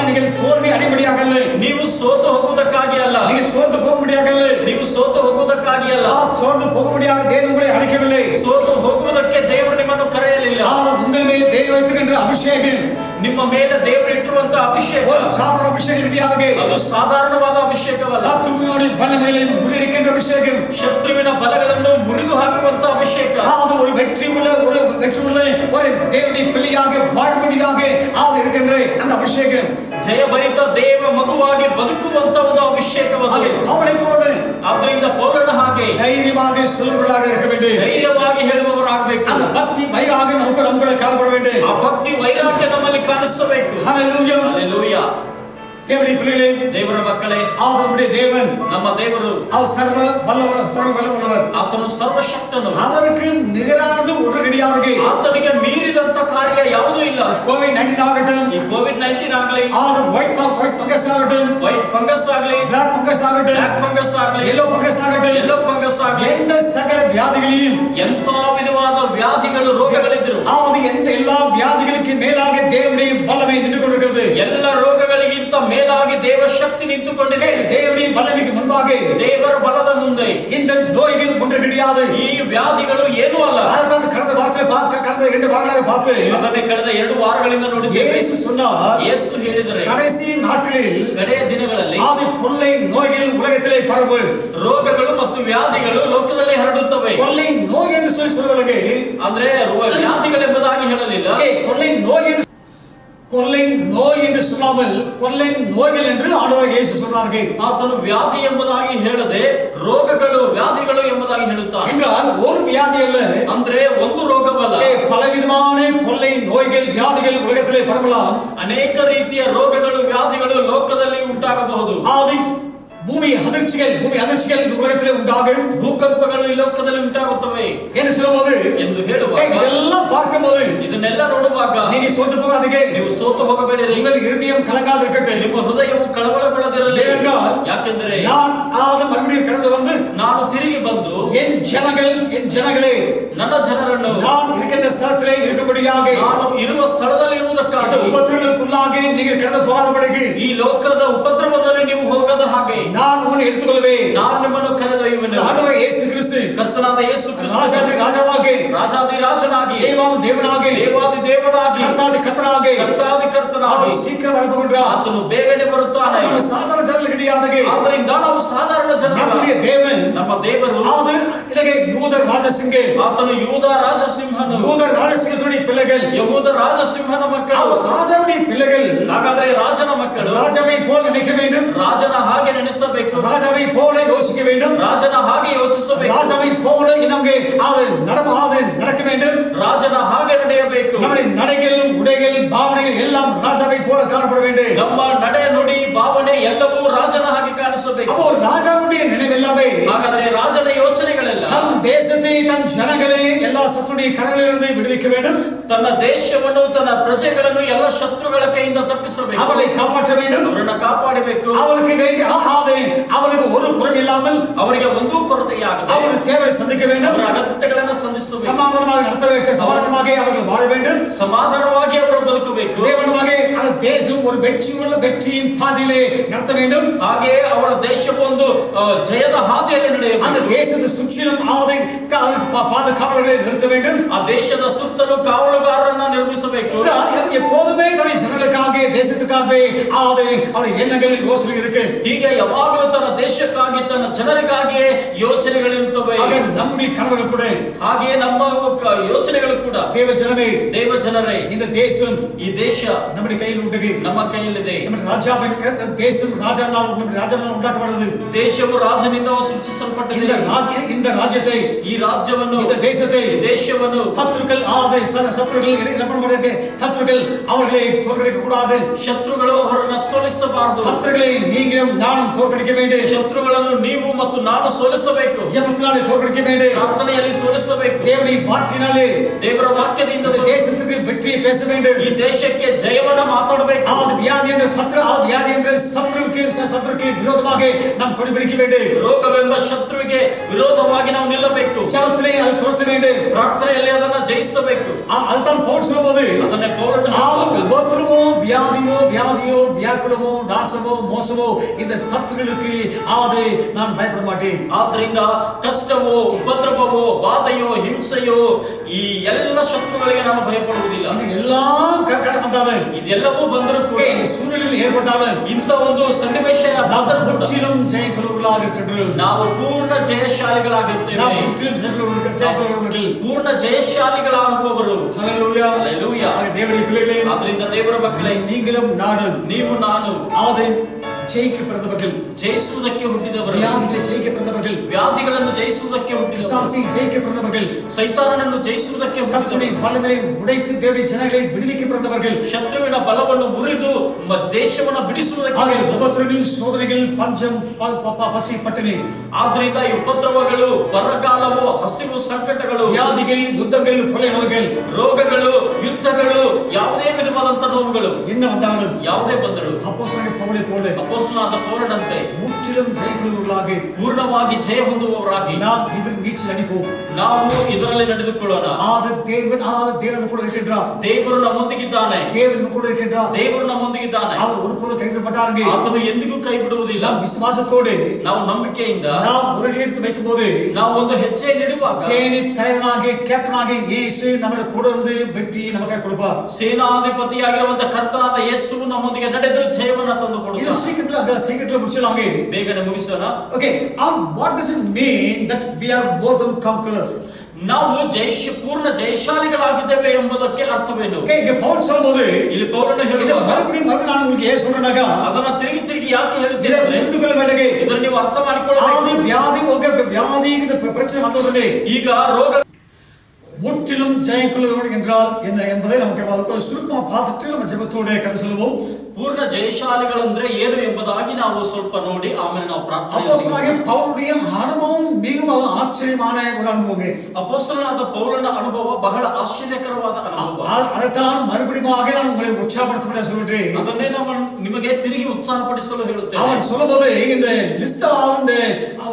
நீங்கள் தோல்வி அடைபடியாக அல்ல. ನೀವು ಸೋತು ಹೋಗುವುದಕ್ಕಾಗಿ ಅಲ್ಲ. நீங்கள் சோர்ந்து போகும்படியாக அல்ல. ನೀವು ಸೋತು ಹೋಗುವುದಕ್ಕಾಗಿ ಅಲ್ಲ. சோர்ந்து போகும்படியாக தேவன் உங்களை அழைக்கவில்லை. ಸೋತು ಹೋಗುವುದಕ್ಕೆ ದೇವರು ನಿಮ್ಮನ್ನು ಕರೆಯಲಿಲ್ಲ. உங்கள் மேல் தேவன் வைத்திருக்கின்ற ಅಭಿಷೇகம், ನಿಮ್ಮ ಮೇಲೆ ದೇವರು ಇಟ್ಟಿರುವಂತಹ ಅಭಿಷೇಕ ஒரு சாதாரண அபிஷேகம் கிடையாது. ಅದು ಸಾಧಾರಣವಾದ ಅಭಿಷೇಕವಲ್ಲ. சத்துருவினுடைய பலங்களை முறியடிக்கின்ற அபிஷேகம், ಶತ್ರುವಿನ ಬಲಗಳನ್ನು ಮುರಿದು ಹಾಕುವಂತ ಅಭಿಷೇಕ. அது ஒரு வெற்றி உள்ள ஒரு தேவனுடைய பிள்ளையாக வாழும்படியாக அது இருக்கின்ற அந்த அபிஷேகம், ಜಯಭರಿತ ದೇವ ಮಗುವಾಗಿ ಬದುಕುವಂತ ಒಂದು ಅಭಿಷೇಕವಾಗಿದೆ. அவளை போல ಆದ್ದರಿಂದ ಪೌಲನ ಹಾಗೆ தைரியமாக சொல்பவர்களாக இருக்க வேண்டும். ಧೈರ್ಯವಾಗಿ ಹೇಳುವವರಾಗಬೇಕು. அந்த பக்தி வைராக நமக்கு காணப்பட வேண்டும். ಆ ಭಕ್ತಿ ವೈರಾಗ್ಯ ನಮ್ಮಲ್ಲಿ ಕಾಣಿಸಬೇಕು. ஹalleluya ಹಲ್ಲೆಲೂಯಾ. தேவனுடைய பிள்ளைகளே, ದೇವರ ಮಕ್ಕಳೇ, நம்முடைய தேவன் ನಮ್ಮ ದೇವರು அவர் சர்வ வல்லவர். ಆತನು ಸರ್ವಶಕ್ತನು. அவருக்கு நிகரானது ஒன்று கிடையாது. ಆತನಿಗೆ ಮೀರಿದಂತ ಕಾರ್ಯ ಯಾವುದೂ ಇಲ್ಲ. ಕೋವಿಡ್-19 ஆகட்டும், ಈ ಕೋವಿಡ್-19 ಆಗಲಿ, ವೈಟ್ ಫಂಗಸ್ ಆಗட்டும், ವೈಟ್ ಫಂಗಸ್ ಆಗಲಿ, ಬ್ಲಾಕ್ ಫಂಗಸ್ ಆಗட்டும், ಬ್ಲಾಕ್ ಫಂಗಸ್ ಆಗಲಿ, ಯೆಲ್ಲೋ ಫಂಗಸ್ ಆಗட்டும், ಯೆಲ್ಲೋ ಫಂಗಸ್ ಆಗಲಿ, எந்த சகல வியாதிகளையும், ಎಂತ ವಿಧವಾದ ವ್ಯಾಧಿಗಳು ರೋಗಗಳಿದ್ದರು எல்லா வியாதிகளுக்கு மேலாக தேவனுடைய வல்லமை நின்று கொண்டிருக்கிறது. ಎಲ್ಲ ರೋಗಗಳಿಗಿಂತ ಮೇಲಾಗಿ ದೇವ ಶಕ್ತಿ ನಿಂತುಕೊಂಡಿದೆ. தேவனுடைய வல்லமைக்கு முன்பாக ದೇವರ ಬಲದ ಮುಂದೆ இந்த நோய்கள் ஒன்று கிடையாது. ಈ ವ್ಯಾಧಿಗಳು ಏನೂ ಅಲ್ಲ. ಅದನ್ನು ಕಳೆದ ವಾರಗಳಾಗ பார்த்து ಅದನ್ನೇ ಕಳೆದ 2 ವಾರಗಳಿಂದ ನೋಡಿದ್ದೇವೆ. ಯೇಸು சொன்னார், ಯೇಸು ಹೇಳಿದರೆ கடைசி நாட்களில், ಕಡೆಯ ದಿನಗಳಲ್ಲಿ அது கொள்ளை நோய்கள் உலகத்திலே பரவும். ರೋಗಗಳು ಮತ್ತು ವ್ಯಾಧಿಗಳು ಲೋಕದಲ್ಲಿ ಹರಡುತ್ತವೆ. கொள்ளை நோய் என்று சொல்லுவாங்க. ಅಂದ್ರೆ ವ್ಯಾಧಿಗಳೆಂಬುದಾಗಿ ಹೇಳಲಿಲ್ಲ. கொள்ளை நோய் என்று சொல்லாமல் கொள்ளை நோய்கள் என்று ஆண்டவர் இயேசு சொன்னார்கள். ಆತನು ವ್ಯಾಧಿ ಎಂಬುದಾಗಿ ಹೇಳದೆ ರೋಗಗಳು ವ್ಯಾಧಿಗಳು ಎಂಬುದಾಗಿ ಹೇಳುತ್ತಾನೆ. என்றால் ஒரு வியாதி அல்ல, ಅಂದ್ರೆ ಒಂದು ರೋಗವಲ್ಲ, பலவிதமான கொள்ளை நோய்கள் வியாதிகள் உலகத்திலே பரவலாம். ಅನೇಕ ರೀತಿಯ ರೋಗಗಳು ವ್ಯಾಧಿಗಳು ಲೋಕದಲ್ಲಿ ಉಂಟಾಗಬಹುದು. அது பூமி அதிர்ச்சிகள் உலகத்திலே உண்டாகும். ಭೂಕಂಪಗಳು ಈ ಲೋಕದಲ್ಲಿ ಉಂಟಾಗುತ್ತವೆ என்று சொல்லும்போது, ಎಂದು ಹೇಳುವಾಗ இதெல்லாம் பார்க்கும்போது ಇದನ್ನೆಲ್ಲ ನೋಡುವಾಗ நீங்க ಸೋತು போகாதீங்க. ನೀವು ಸೋತು ಹೋಗಬೇಡಿರಿ. உங்கள் இருதயம் கலங்காதிருக்கட்டும். ನಿಮ್ಮ ಹೃದಯವು ಕಳವಳಗೊಳ್ಳದಿರಲಿ. ಯಾಕೆಂದರೆ நான் மறுபடியும் கடந்து வந்து ನಾನು ತಿರುಗಿ ಬಂದು என் ஜனங்களே ನನ್ನ ಜನರನ್ನು நான் இருக்கின்ற ಸ್ಥಳத்திலே இருக்கும்படியாக, ನಾನು ಇರುವ ಸ್ಥಳದಲ್ಲಿ ಇರುವುದಕ್ಕಾಗಿ, ಉಪದ್ರವಕ್ಕುள்ளாக நீங்கள் கடந்து போகாதபடிக்கு, ಈ ಲೋಕದ ಉಪದ್ರವದಲ್ಲಿ ನೀವು ಹೋಗದ ಹಾಗೆ நான் உங்களை எடுத்துக்கொள்வேன். ನಾನು ನಿಮ್ಮನ್ನು ಕರೆದೊಯ್ಯುವೆನು. ஆண்டவர் இயேசு கிறிஸ்து, ಕರ್ತನಾದ ಯೇಸು ಕ್ರಿಸ್ತ, ராஜாவாக, ರಾಜಾದಿ ರಾಜನಾಗಿ, தேவனாக, ದೇವಾದಿ ದೇವನಾಗಿ, கர்த்தாதி ಕರ್ತನಾಗಿ சீக்கிரம் வரப்போகிறார். ಆತನು ಬೇಗನೆ ಬರುತ್ತಾನೆ. சாதாரண ಜನರು கிடையாது. ಆದ್ದರಿಂದ ನಾವು ಸಾಧಾರಣ ಜನರಲ್ಲ. நம்முடைய தேவன், ನಮ್ಮ ದೇವರು யூதர் ராஜசிங்க, ಆತನು ಯೂದ ರಾಜಸಿಂಹನು. யூதர் ராஜசிங்கத்துடைய பிள்ளைகள், ಯಹೂದ ರಾಜಸಿಂಹನ ಮಕ್ಕಳು. ராஜாவுடைய பிள்ளைகள், ಹಾಗಾದ್ರೆ ರಾಜನ ಮಕ್ಕಳು ராஜாவை போல நினைக்க வேண்டும். ರಾಜನ ಹಾಗೆ ನೆನೆಸಬೇಕು. ராஜாவை போல யோசிக்க வேண்டும். ರಾಜನ ಹಾಗೆ ಯೋಚಿಸಬೇಕು. ராஜாவை போல நಮಗೆ நடக்க வேண்டும். ರಾಜನ ಹಾಗೆ ನಡೆಯಬೇಕು. நம்முடைய நடைகள், உடைகள், பாவனைகள் எல்லாம் ராஜாவை போல காணப்பட வேண்டும். ನಮ್ಮ ನಡೆ ನುಡಿ ಭಾವನೆ ಎಲ್ಲವೂ ರಾಜನ ಹಾಗೆ ಕಾಣಿಸಬೇಕು. அப்போ ராஜாவுடைய நினைவெல்லாமே, ಹಾಗಾದ್ರೆ ರಾಜನ ಯೋಚನೆಗಳೆಲ್ಲ தன் தேசத்தை, தன் ஜனங்களை எல்லா சத்துருடைய கரங்களிலிருந்து விடுவிக்க வேண்டும். ತನ್ನ ದೇಶವನ್ನು, ತನ್ನ ಪ್ರಜೆಗಳನ್ನು ಎಲ್ಲ ಶತ್ರುಗಳ ಕೈಯಿಂದ ತಪ್ಪಿಸಬೇಕು. அவளை காப்பாற்ற வேண்டும். ಅವರನ್ನು ಕಾಪಾಡಬೇಕು. அவளுக்கு வேண்டிய அவளுக்கு ஒரு குறை இல்லாமல் ಅವರಿಗೆ ಒಂದೂ ಕೊರತೆಯಾಗದೆ அவளுக்கு தேவை சந்திக்க வேண்டும். ಅವರ ಅಗತ್ಯತೆಗಳನ್ನು ಸಂಧಿಸಬೇಕು. சமாதானமாக நடத்த வேண்டும். சமாதானமாக அவர்கள் வாழ வேண்டும். ಸಮಾಧಾನವಾಗಿ ಅವರು ಬದುಕಬೇಕು. தேவனமாக அந்த தேசம் ஒரு வெற்றியின் பாதையிலே நடத்த வேண்டும். ಹಾಗೆ ಅವರ ದೇಶವು ಒಂದು ಜಯದ ಹಾದಿಯಲ್ಲಿ ನಡೆಯಬೇಕು. அந்த தேசத்தை சுற்றிலும் பாதுகாவலர்களை நிறுத்த வேண்டும். ಆ ದೇಶದ ಸುತ್ತಲೂ ಕಾವಲುಗಾರರನ್ನ ನಿರ್ಮಿಸಬೇಕು. எப்போதுமே தன்னுடைய ஜனங்களுக்காக தேசத்துக்காகவே அவருடைய எண்ணங்கள் யோசனை இருக்கு. ಹೀಗೆ ಯಾವಾಗಲೂ ತನ್ನ ದೇಶಕ್ಕಾಗಿ ತನ್ನ ಜನರಿಗಾಗಿಯೇ ಯೋಚನೆಗಳಿರುತ್ತವೆ. நம்முடைய கனவுகள் கூட ಹಾಗೆಯೇ ನಮ್ಮ ಯೋಚನೆಗಳು ಕೂಡ ದೇವ ಜನರೇ இந்த தேசம் ಈ ದೇಶ நம்முடைய கையில் உண்டு. ನಮ್ಮ ಕೈಯಲ್ಲಿದೆ. நம்முடைய தேசம் ராஜாவால் உண்டாக்கப்பட்டது. ದೇಶವು ರಾಜನಿಂದ ಸೃಷ್ಟಿಸಲ್ಪಟ್ಟಿದೆ. இந்த ராஜ்யத்தை ಈ ರಾಜ್ಯವನ್ನು இந்த தேசத்தை ದೇಶವನ್ನು சத்துருக்கள் அவர்களை தோற்கடிக்க கூடாது. ಶತ್ರುಗಳು ಅವರನ್ನು ಸೋಲಿಸಬಾರದು. சத்துருக்களை நீங்களும் நானும் தோற்கடிக்க வேண்டும். ಶತ್ರುಗಳನ್ನು ನೀವು ಮತ್ತು ನಾನು ಸೋಲಿಸಬೇಕು. ஜெபத்தினாலே தோற்கடிக்க வேண்டும். ಪ್ರಾರ್ಥನೆಯಲ್ಲಿ ಸೋಲಿಸಬೇಕು. தேவனுடைய வார்த்தையினாலே ದೇವರ ವಾಕ್ಯದಿಂದ தேசத்துக்கு வெற்றியை பேச வேண்டும். ಈ ದೇಶಕ್ಕೆ ಜಯವನ್ನು ಮಾತಾಡಬೇಕು. வியாதி என்ற சத்துருக்கு விரோதமாக நாம் கொடிபிடிக்க வேண்டும். ರೋಗವೆಂಬ ಶತ್ರುವಿಗೆ ವಿರೋಧವಾಗಿ ನಾವು ನಿಲ್ಲಬೇಕು. ஜெபத்திலே அதை துரத்த வேண்டும். ಪ್ರಾರ್ಥನೆಯಲ್ಲಿ ಅದನ್ನು ಜಯಿಸಬೇಕು. அதுதான் பவுல் சொல்லும்போது ಅದನ್ನೇ ಪೌಲನು உபத்திரவோ வியாதியோ வியாக்குலமோ நாசமோ மோசமோ இந்த சத்துருகளுக்கு நான் பயப்பட மாட்டேன். ಆದ್ದರಿಂದ ಕಷ್ಟವೋ ಉಪದ್ರವವೋ ಬಾಧೆಯೋ ಹಿಂಸೆಯೋ ಈ ಎಲ್ಲ ಶತ್ರುಗಳಿಗೆ ನಾನು ಭಯಪಡುವುದಿಲ್ಲ. எல்லாம் வந்தாலும் ಇದೆಲ್ಲವೂ ಬಂದರೂ ಕೂಡ சூழ்நிலையில் ஏற்பட்டாலும் ಇಂಥ ಒಂದು ಸನ್ನಿವೇಶ முற்றிலும் ஜெயக்குழுவர்களாக இருக்கின்றோம். ನಾವು ಪೂರ್ಣ ಜಯಶಾಲಿಗಳಾಗಿರುತ್ತೇವೆ. ಪೂರ್ಣ ಜಯಶಾಲಿಗಳಾಗುವವರು. ஹல்லேலூயா ஹல்லேலூயா. தேவனுடைய பிள்ளைகளே, ಆದ್ದರಿಂದ ದೇವರ ಮಕ್ಕಳೇ, நீங்களும் நானும் ನೀವು ನಾನು ஜெயிக்க பிறந்தவர்கள், ಜಯಿಸುವುದಕ್ಕೆ ಹುಟ್ಟಿದವರು, வியாதிகளை ஜெயிக்க பிறந்தவர்கள், ವ್ಯಾಧಿಗಳನ್ನು ಜಯಿಸುವುದಕ್ಕೆ ಹುಟ್ಟಿದವರು, ஜெயிக்க பிறந்தவர்கள், ಸೈತಾನನನ್ನು ಜಯಿಸುವುದಕ್ಕೆ சத்துருவின் பலங்களை உடைத்து தேவனுடைய ஜனங்களை விடுவிக்க பிறந்தவர்கள், ಶತ್ರುವಿನ ಬಲವನ್ನು ಮುರಿದು ದೇಶವನ್ನು ಬಿಡಿಸುವುದಕ್ಕೆ உபத்திரவங்கள், சோதனைகள், பஞ்சம், பசி, பட்டினி, ಆದ್ದರಿಂದ ಈ ಉಪದ್ರವಗಳು, ಬರಗಾಲವು, ಹಸಿವು, ಸಂಕಟಗಳು, வியாதிகள், யுத்தங்கள், கொலை நோய்கள், ರೋಗಗಳು, ಯುದ್ಧಗಳು, ಯಾವುದೇ ವಿಧವಾದಂತ ನೋವುಗಳು என்ன வந்தாலும் ಯಾವುದೇ ಬಂದರು அப்போஸ்தலனாகிய பவுலை போல ಅಪೊಸ್ತಲನಾದ ಪೌಲನಂತೆ முற்றிலும் ஜெயக்குழுவர்களாக ಪೂರ್ಣವಾಗಿ ಜಯ ಹೊಂದುವವರಾಗಿ நாம் இதில் நீச்சல் அடிப்போம். ನಾವು ಇದರಲ್ಲಿ ನಡೆದುಕೊಳ್ಳೋಣ. தேவன் கூட இருக்கின்றார். ದೇವರು ನಮ್ಮೊಂದಿಗಿದ್ದಾನೆ. தேவன் கூட இருக்கின்றார். ದೇವರು ನಮ್ಮೊಂದಿಗಿದ್ದಾನೆ. அவர் ஒருபோதும் கைவிடப்பட்டார்கள். ಆತನು ಎಂದಿಗೂ ಕೈ ಬಿಡುವುದಿಲ್ಲ. விசுவாசத்தோடு ನಾವು ನಂಬಿಕೆಯಿಂದ நாம் உறுதி எடுத்து வைக்கும்போது ನಾವು ಒಂದು ಹೆಜ್ಜೆ ನೆಡುವಾಗ சேனை தலைவனாகிய கேப்டனாகிய இயேசு நம்முடைய கூட இருந்து வெற்றி நமக்கு கொடுப்பார். ಸೇನಾಧಿಪತಿಯಾಗಿರುವಂತ ಕರ್ತನಾದ ಯೇಸುವು ನಮ್ಮೊಂದಿಗೆ ನಡೆದು ಜಯವನ್ನು ತಂದುಕೊಡುತ್ತಾನೆ. ಇದು சீக்கிரத்துல முடிச்சலாங்க. ಬೇಗನೆ ಮುಗಿಸೋಣ. Okay, what does it mean that we are more than conqueror? ನಾವು ಪೂರ್ಣ ಜಯಶಾಲಿಗಳಾಗಿದ್ದೇವೆ ಎಂಬುದಕ್ಕೆ ಅರ್ಥವೇನು? இங்க பவுல் சொல்லும்போது ಇಲ್ಲಿ ಪೌಲನು ಹೇಳುವಾಗ மறுபடியும் ನಾನು உங்களுக்கு ஏன் சொல்றேனாಗ ಅದನ್ನ ತಿರುಗಿ ಯಾಕೆ ಹೇಳ್ತೀರಾ? புரிந்துகொள்ள வேண்டும். ಇದನ್ನ ನೀವು ಅರ್ಥ ಮಾಡಿಕೊಳ್ಳಬೇಕು. வியாதி இந்த பிரச்சனை வந்தவுடனே ಈಗ ರೋಗ முற்றிலும் ஜெயக்குழுவர்கள் என்றால் என்ன என்பதை நமக்கு சுருக்கமாக பார்த்துட்டு நம்ம ஜெபத்தோட கடை சொல்லுவோம். ಪೂರ್ಣ ಜಯಶಾಲಿಗಳಂದ್ರೆ ಏನು ಎಂಬುದಾಗಿ ನಾವು ಸ್ವಲ್ಪ ನೋಡಿ ಆಮೇಲೆ ನಾವು ಪ್ರಾರ್ಥನೆ. ಪೌಲனுடைய அனுபவம் மிகவும் ஆச்சரியமான ஒரு அனுபவம். ಅಪೊಸ್ತಲನಾದ ಪೌಲನ ಅನುಭವ ಬಹಳ ಆಶ್ಚರ್ಯಕರವಾದ ಅನುಭವ. ಅದத்தான் மறுபடியும் நான் உங்களை உற்சாகப்படுத்த சொல்றேன். ಅದನ್ನೇ ನಾವು ನಿಮಗೆ ತಿರುಗಿ ಉತ್ಸಾಹಪಡಿಸಲು ಹೇಳುತ್ತೇವೆ. அவன் சொல்லும்போது இந்த லிஸ்ட்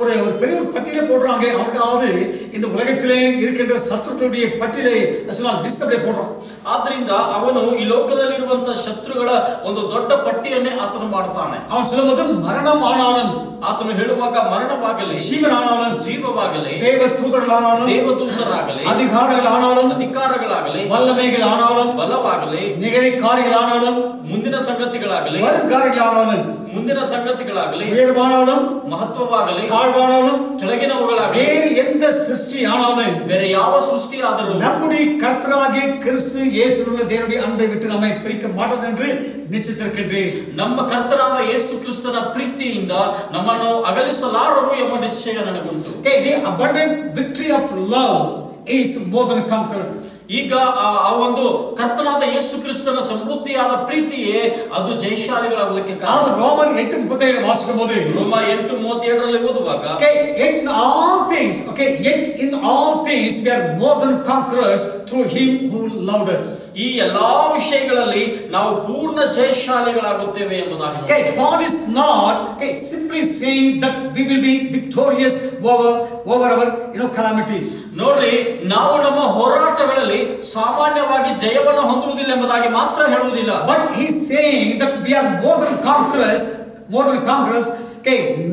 ஒரு பெரிய ஒரு பட்டியலை போடுறாங்க. அவனுக்காவது இந்த உலகத்திலே இருக்கின்ற சத்துருக்களுடைய பட்டியலை லிஸ்ட் அப்படியே போடுறான். ಆದ್ರಿಂದ ಅವನು ಈ ಲೋಕದಲ್ಲಿರುವಂತಹ ಶತ್ರುಗಳ ಒಂದು ದೊಡ್ಡ ಪಟ್ಟಿಯನ್ನೇ ಆತನು ಮಾಡ್ತಾನೆ. ಅವನು சொல்லும்போது மரணம் ஆனாலும் ಆತನು ಹೇಳುವಾಗ ಮರಣವಾಗಲಿ, ಜೀವನಾನಾலும் ಜೀವವಾಗಲಿ, ದೇವದೂತರಾಗಲಿ, ದೇವದೂತರಾಗಲಿ, ಅಧಿಕಾರಗಳಾಗಲಿ, வல்லமைகளானாலும், ಬಲವಾಗಲಿ, நிகழ்காரியங்களானாலும், ಮುಂದಿನ ಸಂಗತಿಗಳಾಗಲಿ, வருங்காரியங்களானாலும், ಮುಂದಿನ ಸಂಗತಿಗಳಾಗಲಿ, உயர்வானாலும், ಮಹತ್ವವಾಗಲಿ, தாழ்வானாலும், ಕೆಳಗಿನವುಗಳಾಗಲಿ, வேறு எந்த சிருஷ்டி ஆனாலும், ಬೇರೆ ಯಾವ ಸೃಷ್ಟಿ ಆದರೂ நம்முடைய கர்த்தராகிய கிறிஸ்து இயேசுவின் தேவனுடைய அன்பை விட்டு நம்மை பிரிக்க மாட்டாது என்று நிச்சயித்திருக்கின்றேன். ನಮ್ಮ ಕರ್ತನಾದ ಯೇಸು ಕ್ರಿಸ್ತನ ಪ್ರೀತಿಯಿಂದ ನಮ್ಮನ್ನು ಅಗಲಿಸಲಾರರು ಎಂಬ ನಿಶ್ಚಯ ನನಗುಂಟು. Okay, the abundant victory of love is more than conquer. ಈಗ ಆ ಒಂದು ಕರ್ತನಾದ ಯೇಸು ಕ್ರಿಸ್ತನ ಸಮೃದ್ಧಿಯಾದ ಪ್ರೀತಿಯೇ ಅದು ಜಯಶಾಲಿಗಳಾಗಲಿಕ್ಕೆ ಕಾರಣ. ರೋಮನ್ 8:37 ವಾಸಿಸಬಹುದು. ರೋಮ 8:37 ಓದುವಾಗ yet in all things we are more than conquerors through him who loved us. ಈ ಎಲ್ಲಾ ವಿಷಯಗಳಲ್ಲಿ ನಾವು ಪೂರ್ಣ ಜಯಶಾಲಿಗಳಾಗುತ್ತೇವೆ ಎಂಬುದಾಗಿ. Paul is not simply saying that we will be victorious over our calamities. ನೋಡ್ರಿ, ನಾವು ನಮ್ಮ ಹೋರಾಟಗಳಲ್ಲಿ ಸಾಮಾನ್ಯವಾಗಿ ಜಯವನ್ನು ಹೊಂದುವುದಿಲ್ಲ ಎಂಬುದಾಗಿ ಮಾತ್ರ ಹೇಳುವುದಿಲ್ಲ. But he is saying that we are more than conquerors.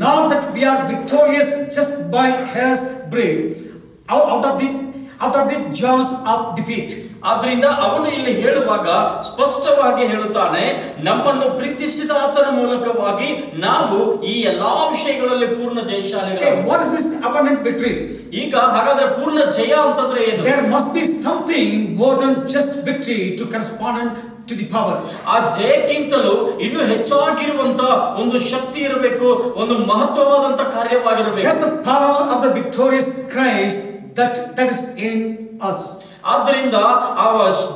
Not that we are victorious just by his brain. out of the jaws of defeat. ಆದ್ರಿಂದ ಅವನು ಇಲ್ಲಿ ಹೇಳುವಾಗ ಸ್ಪಷ್ಟವಾಗಿ ಹೇಳುತ್ತಾನೆ, ನಮ್ಮನ್ನು ಪ್ರೀತಿಸಿದ ಆತನ ಮೂಲಕವಾಗಿ ನಾವು ಈ ಎಲ್ಲಾ ವಿಷಯಗಳಲ್ಲಿ ಪೂರ್ಣ ಜಯಶಾಲಿಗಳು. Okay, what is this abundant victory? ಈಗ ಹಾಗಾದ್ರೆ ಪೂರ್ಣ ಜಯ ಅಂತಂದ್ರೆ ಏನು? There must be something more than just victory to correspond to the power. ಆ ಜಯಕ್ಕಿಂತಲೂ ಇನ್ನೂ ಹೆಚ್ಚಾಗಿರುವಂತ ಒಂದು ಶಕ್ತಿ ಇರಬೇಕು, ಒಂದು ಮಹತ್ವವಾದಂತ ಕಾರ್ಯವಾಗಿರಬೇಕು. That's the power of the victorious Christ that is in us. ಆದ್ದರಿಂದ ಆ